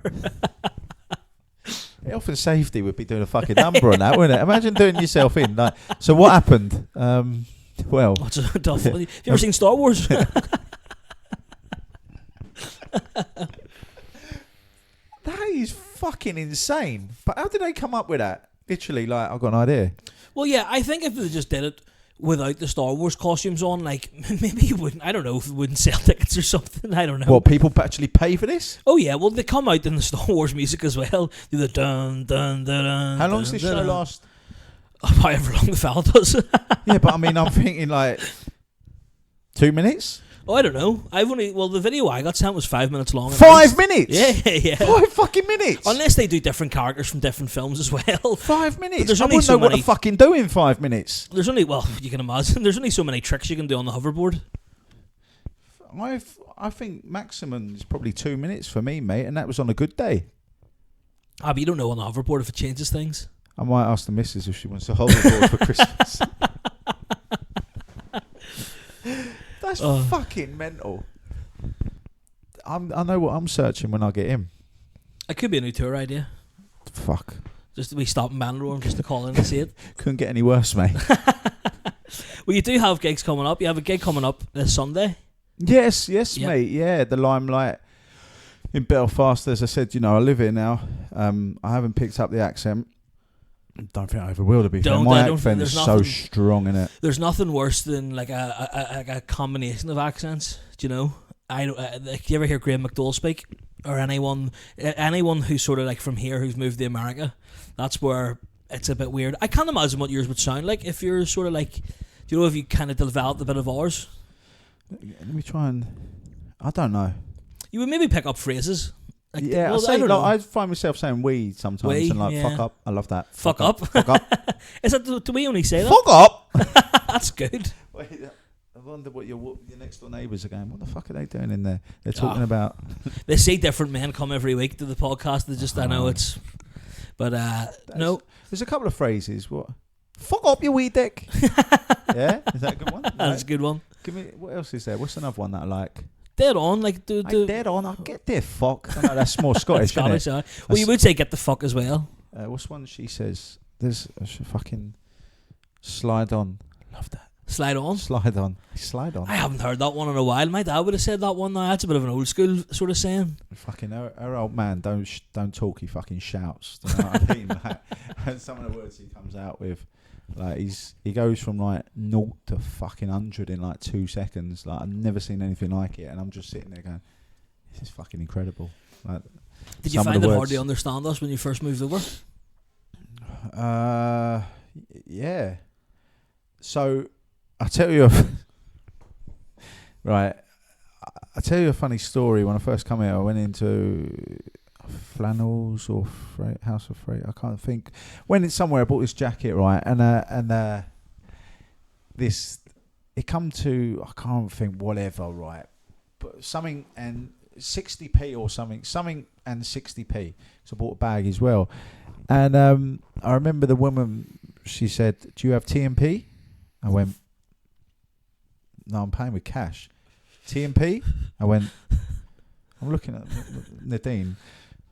[SPEAKER 2] Health and safety would be doing a fucking number on that, wouldn't it? Imagine doing yourself in. Like, so what happened? Well,
[SPEAKER 1] what's a tough? Have you ever seen Star Wars?
[SPEAKER 2] That is fucking insane. But how did they come up with that? Literally, like, I've got an idea.
[SPEAKER 1] Well, yeah, I think if they just did it without the Star Wars costumes on, like, maybe you wouldn't. I don't know if it wouldn't sell tickets or something. I don't know.
[SPEAKER 2] What, people actually pay for this?
[SPEAKER 1] Oh yeah, well they come out in the Star Wars music as well. Do the dun dun dun dun.
[SPEAKER 2] How long does this show last?
[SPEAKER 1] However long the fella does.
[SPEAKER 2] Yeah, but I mean, I'm thinking like 2 minutes.
[SPEAKER 1] Oh, I don't know. The video I got sent was 5 minutes long.
[SPEAKER 2] 5 minutes?
[SPEAKER 1] Yeah.
[SPEAKER 2] 5 fucking minutes?
[SPEAKER 1] Unless they do different characters from different films as well.
[SPEAKER 2] 5 minutes?
[SPEAKER 1] There's
[SPEAKER 2] I
[SPEAKER 1] only
[SPEAKER 2] wouldn't know what to fucking do in 5 minutes.
[SPEAKER 1] There's only, well, you can imagine, there's only so many tricks you can do on the hoverboard.
[SPEAKER 2] I think maximum is probably 2 minutes for me, mate, and that was on a good day.
[SPEAKER 1] But you don't know on the hoverboard if it changes things.
[SPEAKER 2] I might ask the missus if she wants a hoverboard for Christmas. That's fucking mental. I know what I'm searching when I get him.
[SPEAKER 1] It could be a new tour idea.
[SPEAKER 2] Fuck.
[SPEAKER 1] Just we stop in Benidorm just to call in and see it.
[SPEAKER 2] Couldn't get any worse, mate.
[SPEAKER 1] Well, you do have gigs coming up. You have a gig coming up this Sunday.
[SPEAKER 2] Yes, yep. Mate. Yeah, the Limelight in Belfast. As I said, I live here now. I haven't picked up the accent. Don't think I ever will, to be fair. My accent is so strong in it.
[SPEAKER 1] There's nothing worse than like a combination of accents. Do you know? Like, you ever hear Graham McDowell speak, or anyone who's sort of like from here who's moved to America? That's where it's a bit weird. I can't imagine what yours would sound like if you're sort of like, do you know, if you kind of developed a bit of ours.
[SPEAKER 2] Let me try and. I don't know.
[SPEAKER 1] You would maybe pick up phrases. Like,
[SPEAKER 2] yeah, I find myself saying "we" sometimes,
[SPEAKER 1] we,
[SPEAKER 2] and like
[SPEAKER 1] yeah.
[SPEAKER 2] "fuck up." I love that.
[SPEAKER 1] Fuck up.
[SPEAKER 2] Fuck up.
[SPEAKER 1] Is that? Do we only say that?
[SPEAKER 2] Fuck up.
[SPEAKER 1] That's good.
[SPEAKER 2] Wait, I wonder what your next door neighbours are going. What the fuck are they doing in there? They're talking about.
[SPEAKER 1] They see different men come every week to the podcast. They just, I know it's, but no.
[SPEAKER 2] There's a couple of phrases. What? Fuck up, you wee dick. Yeah, is that a good one?
[SPEAKER 1] That's a good one.
[SPEAKER 2] Give me. What else is there? What's another one that I like?
[SPEAKER 1] Dead on, like
[SPEAKER 2] dead on. I get there, fuck. I know that's more Scottish,
[SPEAKER 1] Scottish,
[SPEAKER 2] isn't it?
[SPEAKER 1] Well, you would say get the fuck as well.
[SPEAKER 2] What's one she says? There's a fucking slide on. Love that.
[SPEAKER 1] Slide on.
[SPEAKER 2] Slide on. Slide on.
[SPEAKER 1] I haven't heard that one in a while. My dad would have said that one now. That's a bit of an old school sort of saying.
[SPEAKER 2] Fucking our old man don't talk, he fucking shouts. Do you know what I mean? Like, some of the words he comes out with, like he goes from like 0 to fucking 100 in like 2 seconds. Like I've never seen anything like it, and I'm just sitting there going, "This is fucking incredible." Like,
[SPEAKER 1] did you find it hard to understand us when you first moved over?
[SPEAKER 2] Yeah. So I'll tell you right. I'll tell you a funny story. When I first come here, I went into Flannels or House of Freight. I can't think. Went in somewhere. I bought this jacket, right, and this. It come to, I can't think, whatever, right, but something and 60p or something and 60p. So I bought a bag as well, and I remember the woman. She said, "Do you have TMP?" I went, "No, I'm paying with cash." TMP? I went, I'm looking at Nadine.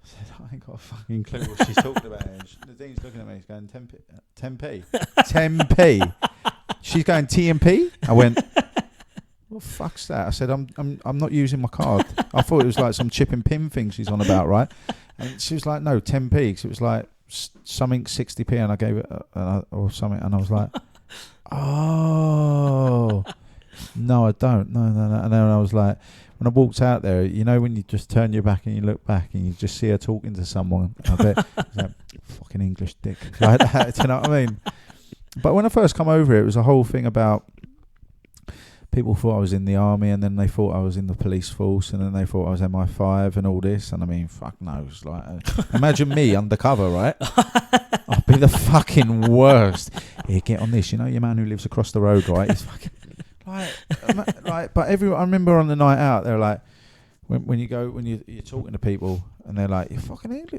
[SPEAKER 2] I said, I ain't got a fucking clue what she's talking about. Nadine's looking at me. She's going, 10p. 10p. She's going, TMP? I went, what the fuck's that? I said, I'm not using my card. I thought it was like some chip and pin thing she's on about, right? And she was like, no, 10p. Because it was like something 60p, and I gave it or something, and I was like, oh. No, I don't. No. And then I was like, when I walked out there, you know, when you just turn your back and you look back and you just see her talking to someone, I bet it's like, fucking English dick, like that. Do you know what I mean? But when I first come over here, it was a whole thing about people thought I was in the army, and then they thought I was in the police force, and then they thought I was MI5 and all this. And I mean, fuck knows. Like, imagine me undercover, right? I'd be the fucking worst. Here, get on this. You know, your man who lives across the road, right? He's fucking. Like, but everyone. I remember on the night out, they're like, when you're talking to people, and they're like, are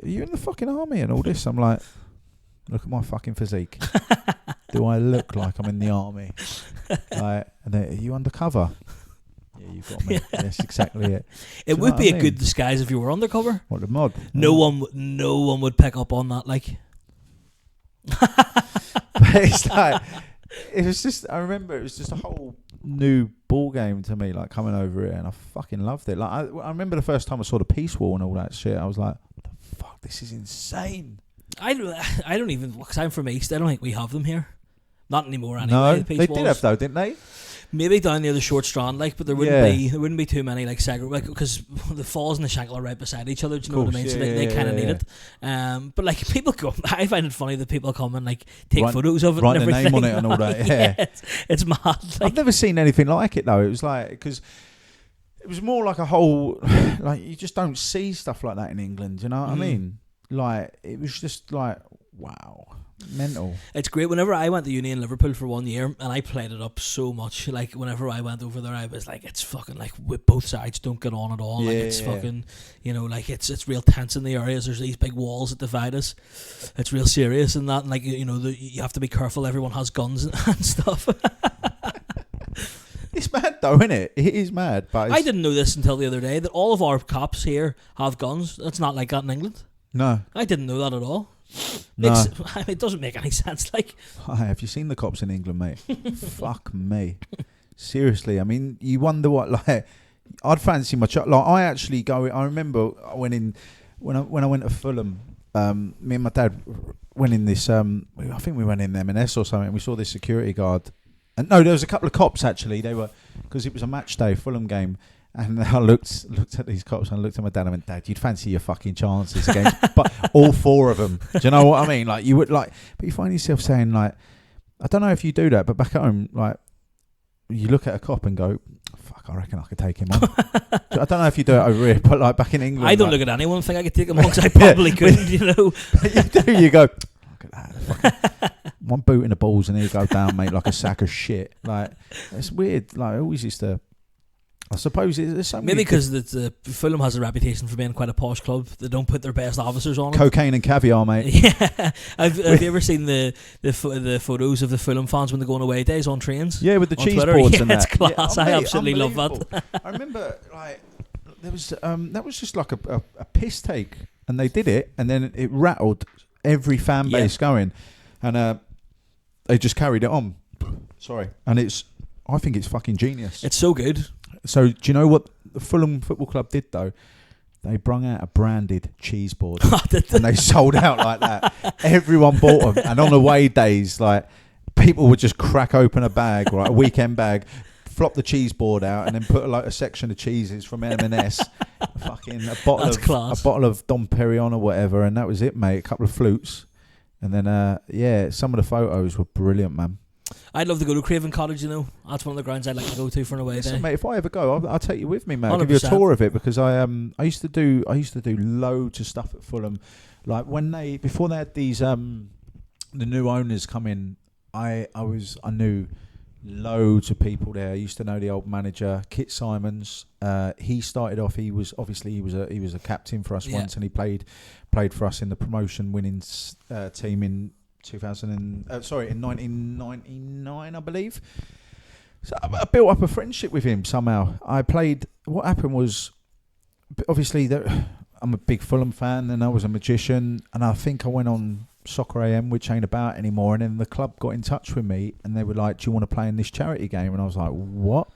[SPEAKER 2] you in the fucking army and all this? I'm like, look at my fucking physique. Do I look like I'm in the army? Like, and are you undercover? Yeah, you've got me. That's exactly it.
[SPEAKER 1] It would be a good disguise if you were undercover.
[SPEAKER 2] What, the mod?
[SPEAKER 1] No one would pick up on that. Like,
[SPEAKER 2] but it's like. It was just, I remember it was just a whole new ball game to me, like coming over here, and I fucking loved it. Like I remember the first time I saw the Peace Wall and all that shit. I was like, what the fuck, this is insane.
[SPEAKER 1] I don't even, because I'm from East, I don't think we have them here. Not anymore anyway.
[SPEAKER 2] No,
[SPEAKER 1] the Peace
[SPEAKER 2] they
[SPEAKER 1] Walls.
[SPEAKER 2] did have though, didn't they?
[SPEAKER 1] Maybe down near the Short Strand, like, but there wouldn't be too many like segregated, because the Falls and the Shankill are right beside each other. Do you know what I mean? So they kind of need it. But like people go, I find it funny that people come and like take photos of it,
[SPEAKER 2] write
[SPEAKER 1] and everything.
[SPEAKER 2] Write their name on it and all that. Yeah,
[SPEAKER 1] it's mad. Like,
[SPEAKER 2] I've never seen anything like it though. It was like, because it was more like a whole, like you just don't see stuff like that in England. You know what I mean? Like it was just like, wow. Mental. It's
[SPEAKER 1] great. Whenever I went to uni in Liverpool for 1 year, and I played it up so much, like whenever I went over there, I was like, it's fucking like both sides don't get on at all. Yeah, like it's fucking, you know, like it's real tense in the areas. There's these big walls that divide us. It's real serious and that, and like, you know, you have to be careful. Everyone has guns and stuff.
[SPEAKER 2] It's mad though, isn't it? It is mad. But
[SPEAKER 1] I didn't know this until the other day, that all of our cops here have guns. It's not like that in England.
[SPEAKER 2] No,
[SPEAKER 1] I didn't know that at all.
[SPEAKER 2] No.
[SPEAKER 1] It doesn't make any sense. Like,
[SPEAKER 2] have you seen the cops in England, mate? Fuck me. Seriously, I mean, you wonder what, like, I'd fancy my like, I actually go, I remember when I went to Fulham, me and my dad went in this, I think we went in M&S or something, and we saw this security guard, and no, there was a couple of cops actually, they were, because it was a match day Fulham game. And I looked at these cops and I looked at my dad and I went, Dad, you'd fancy your fucking chances against but all four of them. Do you know what I mean? Like, you would like, but you find yourself saying, like, I don't know if you do that, but back at home, like, you look at a cop and go, fuck, I reckon I could take him on. I don't know if you do it over here, but like back in England.
[SPEAKER 1] I don't look at anyone and think I could take him on, because I probably couldn't, you know.
[SPEAKER 2] You do, you go, look at that. Fucking, one boot in the balls and he'll go down, mate, like a sack of shit. Like, it's weird. Like, I always used to, I suppose it's something.
[SPEAKER 1] Maybe because the Fulham has a reputation for being quite a posh club. They don't put their best officers on it.
[SPEAKER 2] Cocaine and caviar, mate.
[SPEAKER 1] Yeah. Have you ever seen the photos of the Fulham fans when they go on away days on trains?
[SPEAKER 2] Yeah, with the cheese boards and that.
[SPEAKER 1] It's class.
[SPEAKER 2] Yeah,
[SPEAKER 1] I absolutely love that.
[SPEAKER 2] I remember, like, there was that was just like a piss take, and they did it, and then it rattled every fan base going, and they just carried it on. Sorry. And I think it's fucking genius.
[SPEAKER 1] It's so good.
[SPEAKER 2] So do you know what the Fulham Football Club did though? They brung out a branded cheese board and they sold out like that. Everyone bought them. And on away days, like people would just crack open a bag, right, a weekend bag, flop the cheese board out, and then put like a section of cheeses from M&S, fucking a bottle of Dom Perignon or whatever, and that was it, mate. A couple of flutes, and then some of the photos were brilliant, man.
[SPEAKER 1] I'd love to go to Craven Cottage, you know. That's one of the grounds I'd like to go to for an away day.
[SPEAKER 2] Mate, if I ever go, I'll take you with me, mate. I'll
[SPEAKER 1] 100%.
[SPEAKER 2] give you a tour of it because I used to do loads of stuff at Fulham. Like before they had these the new owners come in, I knew loads of people there. I used to know the old manager, Kit Simons. He started off. He was a captain for us once, and he played for us in the promotion winning team in 1999, I believe. So I built up a friendship with him somehow. What happened was, obviously, I'm a big Fulham fan, and I was a magician, and I think I went on Soccer AM, which ain't about anymore, and then the club got in touch with me, and they were like, "Do you want to play in this charity game?" And I was like, "What?"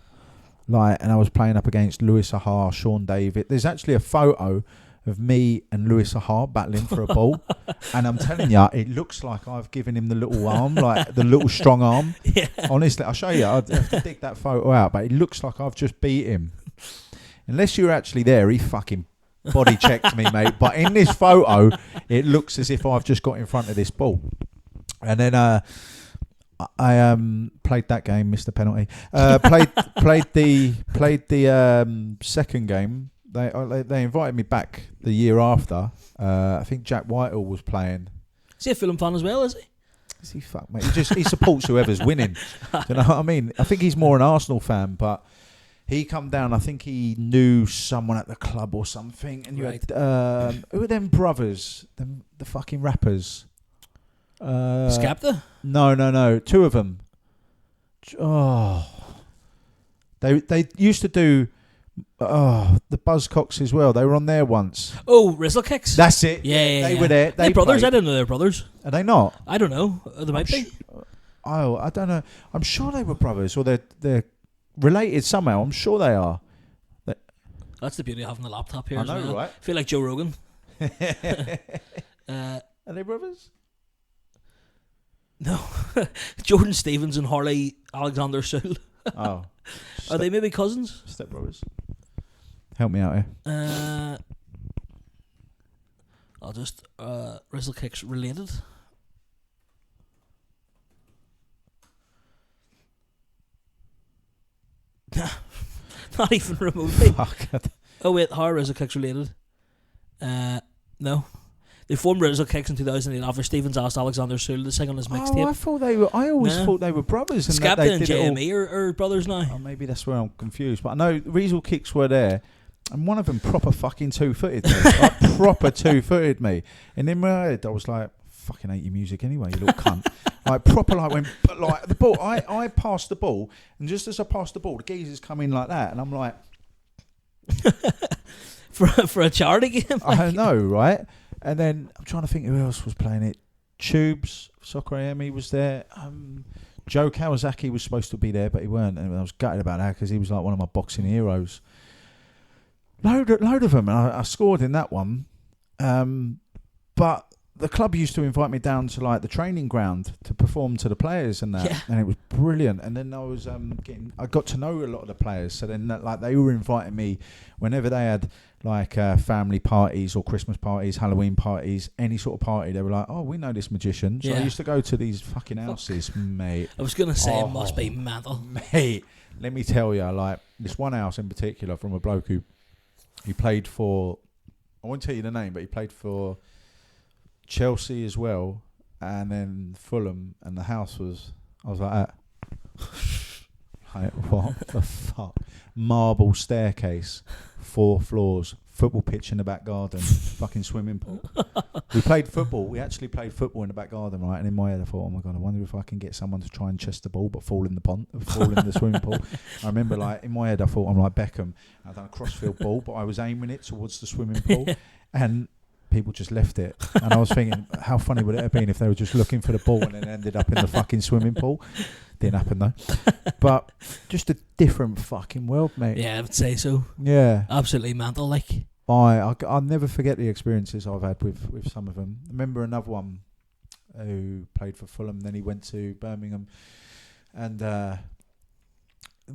[SPEAKER 2] And I was playing up against Lewis Ahar, Sean David. There's actually a photo of me and Lewis Ahar battling for a ball, and I'm telling you, it looks like I've given him the little arm, like the little strong arm.
[SPEAKER 1] Yeah.
[SPEAKER 2] Honestly, I'll show you. I'd have to dig that photo out, but it looks like I've just beat him. Unless you're actually there, he fucking body checked me, mate. But in this photo, it looks as if I've just got in front of this ball. And then I played that game, missed the penalty. Played the second game. They invited me back the year after. I think Jack Whitehall was playing.
[SPEAKER 1] Is he a Fulham fan as well, is he?
[SPEAKER 2] Is he fuck, mate? He supports whoever's winning. Do you know what I mean? I think he's more an Arsenal fan, but he come down. I think he knew someone at the club or something. And you had who are them brothers? The fucking rappers.
[SPEAKER 1] Skepta?
[SPEAKER 2] No. Two of them. Oh, they used to do. Oh, the Buzzcocks as well. They were on there once.
[SPEAKER 1] Oh, Rizzle Kicks?
[SPEAKER 2] That's it.
[SPEAKER 1] Yeah.
[SPEAKER 2] They were there.
[SPEAKER 1] They're brothers. I didn't know they were brothers.
[SPEAKER 2] Are they not?
[SPEAKER 1] I don't know. They might be.
[SPEAKER 2] I don't know. I'm sure they were brothers, or they're related somehow. I'm sure they are.
[SPEAKER 1] That's the beauty of having the laptop here.
[SPEAKER 2] I know,
[SPEAKER 1] well.
[SPEAKER 2] right?
[SPEAKER 1] I feel like Joe Rogan.
[SPEAKER 2] Are they brothers?
[SPEAKER 1] No. Jordan Stevens and Harley Alexander Soule.
[SPEAKER 2] Oh.
[SPEAKER 1] Are they maybe cousins?
[SPEAKER 2] Step brothers. Help me out here.
[SPEAKER 1] I'll just Rizzle Kicks related. Not even remotely.
[SPEAKER 2] Fuck.
[SPEAKER 1] Oh wait, how are Rizzle Kicks related? No. They formed Rizzle Kicks in 2008 after Stevens asked Alexander Soule to sing on his mixtape.
[SPEAKER 2] I always thought they were brothers. And
[SPEAKER 1] Skepta and JME are brothers now.
[SPEAKER 2] Oh, maybe that's where I'm confused. But I know Rizzle Kicks were there, and one of them proper fucking two-footed me. Like, proper two-footed me. And in my head, I was like, fucking hate your music anyway, you little cunt. Like, proper, like, when, but like, the ball, I passed the ball, and just as I passed the ball, the geezers come in like that, and I'm like...
[SPEAKER 1] for a charity game?
[SPEAKER 2] Like. I know, right? And then I'm trying to think who else was playing it. Tubes, Soccer AM, he was there. Joe Kawasaki was supposed to be there, but he weren't. And I was gutted about that because he was like one of my boxing heroes. Load of them. And I scored in that one. But the club used to invite me down to like the training ground to perform to the players and that. Yeah. And it was brilliant. And then I was I got to know a lot of the players. So then like they were inviting me whenever they had like family parties or Christmas parties, Halloween parties, any sort of party. They were like, oh, we know this magician. So I used to go to these fucking houses, mate.
[SPEAKER 1] I was going to say it must be mental.
[SPEAKER 2] Mate, let me tell you, like this one house in particular from a bloke who he played for, I won't tell you the name, but he played for Chelsea as well, and then Fulham, and the house was, I was like, like, what the fuck? Marble staircase, 4 floors, football pitch in the back garden, fucking swimming pool. We played football. We actually played football in the back garden, right? And in my head, I thought, oh my God, I wonder if I can get someone to try and chest the ball but fall in the pond, fall in the swimming pool. I remember, like, in my head, I thought I'm like Beckham. I'd done a crossfield ball, but I was aiming it towards the swimming pool, and people just left it. And I was thinking, how funny would it have been if they were just looking for the ball and then ended up in the fucking swimming pool? Didn't happen though. But just a different fucking world, mate.
[SPEAKER 1] Yeah, I would say so.
[SPEAKER 2] Yeah.
[SPEAKER 1] Absolutely mental, like.
[SPEAKER 2] I'll never forget the experiences I've had with some of them. I remember another one who played for Fulham, then he went to Birmingham, and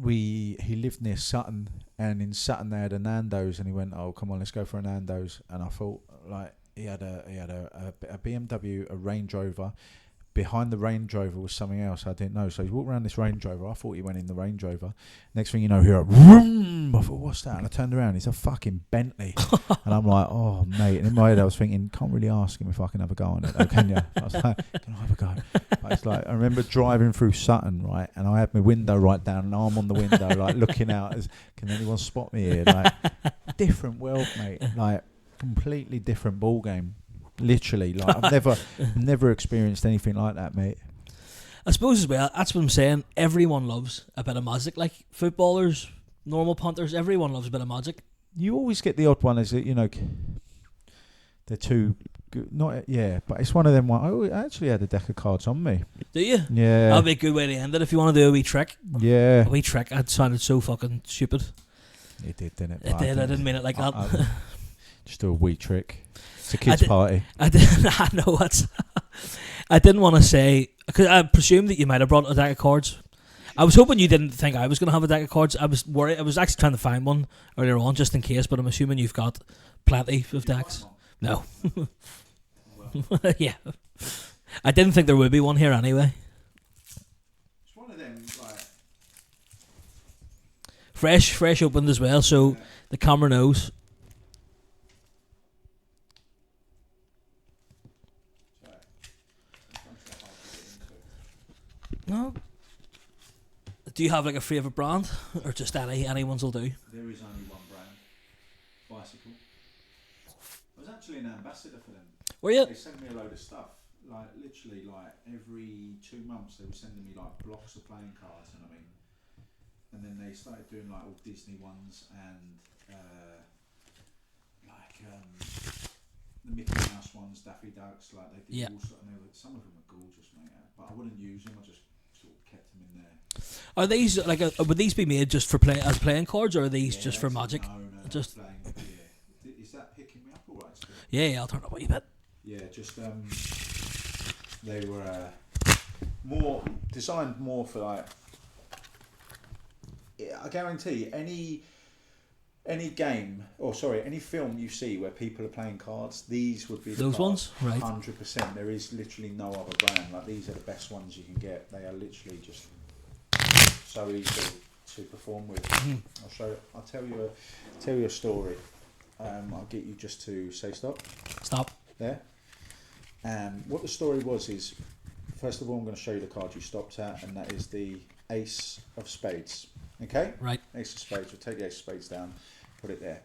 [SPEAKER 2] he lived near Sutton, and in Sutton they had a Nando's, and he went, "Oh, come on, let's go for a Nando's." And I thought, like, he had a BMW, a Range Rover. Behind the Range Rover was something else I didn't know. So he walked around this Range Rover. I thought he went in the Range Rover. Next thing you know, here, vroom! I thought, what's that? And I turned around. It's a fucking Bentley. And I'm like, oh, mate. And in my head, I was thinking, can't really ask him if I can have a go on it, though, can you? I was like, can I have a go? But it's like, I remember driving through Sutton, right? And I had my window right down, and I'm on the window, like looking out. Can anyone spot me here? Like, different world, mate. Like, completely different ball game. Literally, like I've never experienced anything like that, mate.
[SPEAKER 1] I suppose as well, that's what I'm saying. Everyone loves a bit of magic. Like footballers, normal punters, everyone loves a bit of magic.
[SPEAKER 2] You always get the odd one, is it? You know, they're too good. Not but it's one of them. I actually had a deck of cards on me.
[SPEAKER 1] Do you?
[SPEAKER 2] Yeah.
[SPEAKER 1] That'd be a good way to end it if you want to do a wee trick.
[SPEAKER 2] Yeah.
[SPEAKER 1] A wee trick. That sounded so fucking stupid.
[SPEAKER 2] It did, didn't it?
[SPEAKER 1] It did. I didn't mean it like that.
[SPEAKER 2] Just do a wee trick. It's a kids' party.
[SPEAKER 1] I know what. I didn't want to say, because I presumed that you might have brought a deck of cards. I was hoping you didn't think I was going to have a deck of cards. I was worried. I was actually trying to find one earlier on just in case, but I'm assuming you've got plenty of decks. No. Yeah. I didn't think there would be one here anyway.
[SPEAKER 2] It's one of them, like...
[SPEAKER 1] Fresh opened as well, so the camera knows. No. Do you have like a favourite brand, or just anyone's will do?
[SPEAKER 2] There is only one brand, Bicycle. I was actually an ambassador for them.
[SPEAKER 1] Were you?
[SPEAKER 2] They sent me a load of stuff, like literally, like every 2 months they were sending me like blocks of playing cards, and then they started doing like all Disney ones and the Mickey Mouse ones, Daffy Ducks, like they did all sort of. Some of them are gorgeous, mate, but I wouldn't use them. I just sort of kept them in there.
[SPEAKER 1] Are these like would these be made just for playing cards, or are these just for magic?
[SPEAKER 2] No,
[SPEAKER 1] just
[SPEAKER 2] playing. Yeah. Is that picking me up all right? Still?
[SPEAKER 1] Yeah, I'll turn it up a wee bit.
[SPEAKER 2] Yeah, just they were more designed more for like. I guarantee any game, any film you see where people are playing cards, these would be
[SPEAKER 1] those ones, right?
[SPEAKER 2] 100%. There is literally no other brand. Like these are the best ones you can get. They are literally just so easy to perform with. I'll tell you a story. I'll get you just to say stop.
[SPEAKER 1] Stop.
[SPEAKER 2] There. What the story was is, first of all, I'm going to show you the card you stopped at, and that is the Ace of Spades. Okay?
[SPEAKER 1] Right.
[SPEAKER 2] Ace of Spades. We'll take the Ace of Spades down, put it there.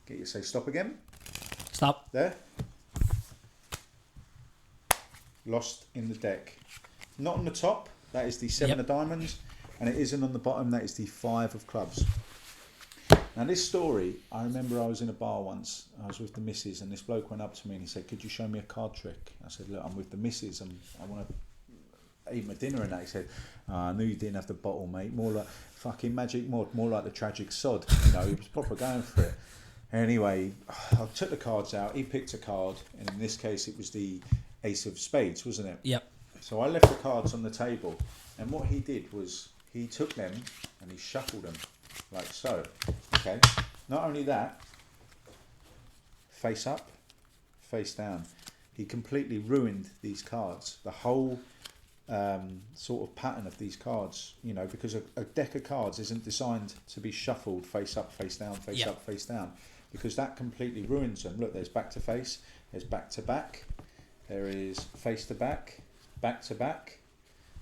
[SPEAKER 2] Get you to say stop again.
[SPEAKER 1] Stop.
[SPEAKER 2] There. Lost in the deck. Not on the top, that is the 7 of diamonds, and it isn't on the bottom, that is the 5 of clubs. Now this story, I remember I was in a bar once, I was with the missus, and this bloke went up to me and he said, "Could you show me a card trick?" I said, "Look, I'm with the missus and I want to eat my dinner," and that. He said, "I knew you didn't have the bottle, mate. More like fucking Magic Mod, more like the Tragic Sod." You know, he was proper going for it. Anyway, I took the cards out, he picked a card, and in this case it was the Ace of Spades, wasn't it?
[SPEAKER 1] Yep.
[SPEAKER 2] So I left the cards on the table, and what he did was he took them and he shuffled them like so. Okay. Not only that, face up, face down. He completely ruined these cards. The whole sort of pattern of these cards, you know, because a deck of cards isn't designed to be shuffled face up, face down, face up, face down, because that completely ruins them. Look, there's back to face, there's back to back, there is face to back, back to back,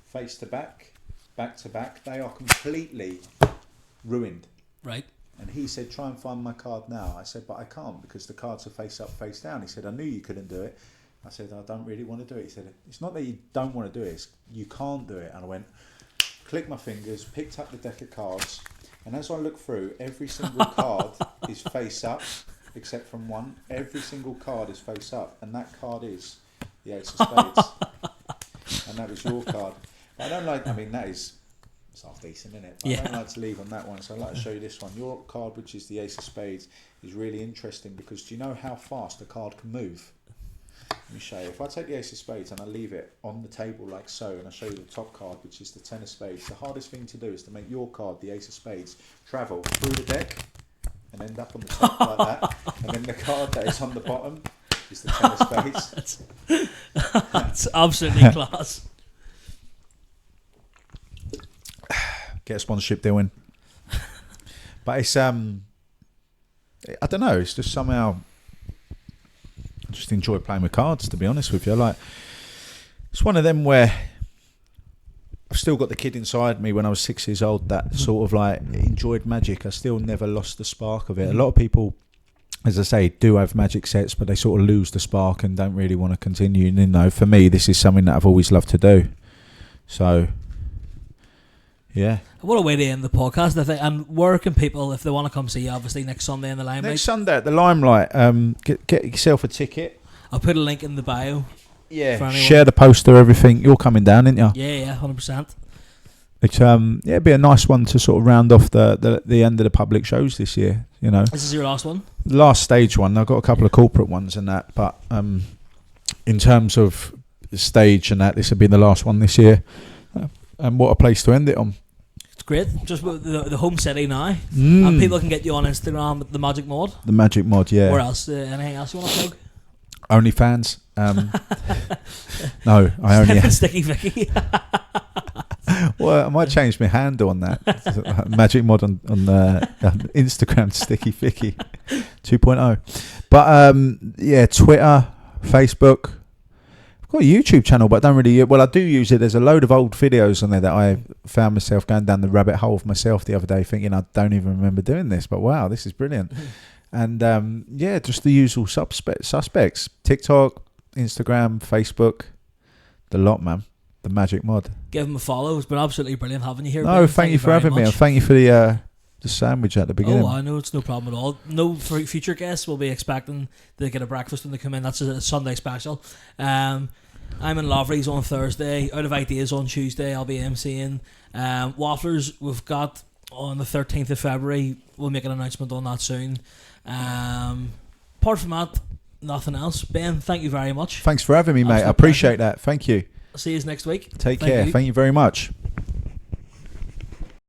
[SPEAKER 2] face to back, back to back. They are completely ruined.
[SPEAKER 1] Right.
[SPEAKER 2] And he said, "Try and find my card now." I said, "But I can't because the cards are face up, face down." He said, "I knew you couldn't do it." I said, "I don't really want to do it." He said, "It's not that you don't want to do it, it's you can't do it." And I went, clicked my fingers, picked up the deck of cards, and as I looked through, every single card is face up, except from one. Every single card is face up, and that card is the Ace of Spades. And that was your card. I don't like. I mean, that is. It's half decent, isn't it? But I don't like to leave on that one, so I'd like to show you this one. Your card, which is the Ace of Spades, is really interesting because do you know how fast a card can move? Let me show you. If I take the Ace of Spades and I leave it on the table like so, and I show you the top card, which is the Ten of Spades, the hardest thing to do is to make your card, the Ace of Spades, travel through the deck and end up on the top like that. And then the card that is on the bottom is the Ten of Spades.
[SPEAKER 1] That's absolutely class.
[SPEAKER 2] Get a sponsorship deal in. But it's I don't know, it's just somehow I just enjoy playing with cards, to be honest with you. Like, it's one of them where I've still got the kid inside me when I was 6 years old that sort of like enjoyed magic. I still never lost the spark of it. A lot of people, as I say, do have magic sets, but they sort of lose the spark and don't really want to continue. And, you know, for me, this is something that I've always loved to do. So, yeah.
[SPEAKER 1] What a way to end the podcast, I think. And where can people, if they want to come see you, obviously next Sunday in the Limelight?
[SPEAKER 2] Next Sunday at the Limelight, get yourself a ticket.
[SPEAKER 1] I'll put a link in the bio.
[SPEAKER 2] Yeah, share the poster, everything. You're coming down, aren't you?
[SPEAKER 1] Yeah, 100%.
[SPEAKER 2] It's it'd be a nice one to sort of round off the end of the public shows this year. You know,
[SPEAKER 1] This is your last one?
[SPEAKER 2] last stage one. I've got a couple of corporate ones and that, but in terms of stage and that, this will be the last one this year. And what a place to end it on.
[SPEAKER 1] It's great. Just with the home city now. And people can get you on Instagram at the Magic Mod.
[SPEAKER 2] The Magic Mod, yeah.
[SPEAKER 1] Where else? Anything else you want to plug?
[SPEAKER 2] OnlyFans. No, I only.
[SPEAKER 1] Sticky Vicky.
[SPEAKER 2] Well, I might change my handle on that. Magic Mod on Instagram, Sticky Vicky 2.0. But yeah, Twitter, Facebook. I've got a YouTube channel, but I don't really. Well, I do use it. There's a load of old videos on there that I found myself going down the rabbit hole of myself the other day, thinking I don't even remember doing this. But wow, this is brilliant. And yeah, just the usual suspects: TikTok, Instagram, Facebook, the lot, man. The Magic Mod.
[SPEAKER 1] Give them a follow. It's been absolutely brilliant having you here.
[SPEAKER 2] No, thank you for having me, and thank you for the sandwich at the beginning.
[SPEAKER 1] Oh, I know, it's no problem at all. No, for future guests, we'll be expecting to get a breakfast when they come in. That's a Sunday special. I'm in Loveries on Thursday. Out of Ideas on Tuesday. I'll be emceeing. Wafflers, we've got on the 13th of February. We'll make an announcement on that soon. Apart from that, nothing else. Ben, thank you very much.
[SPEAKER 2] Thanks for having me, mate. I appreciate that. Thank you.
[SPEAKER 1] See you next week.
[SPEAKER 2] Take care. Thank you very much.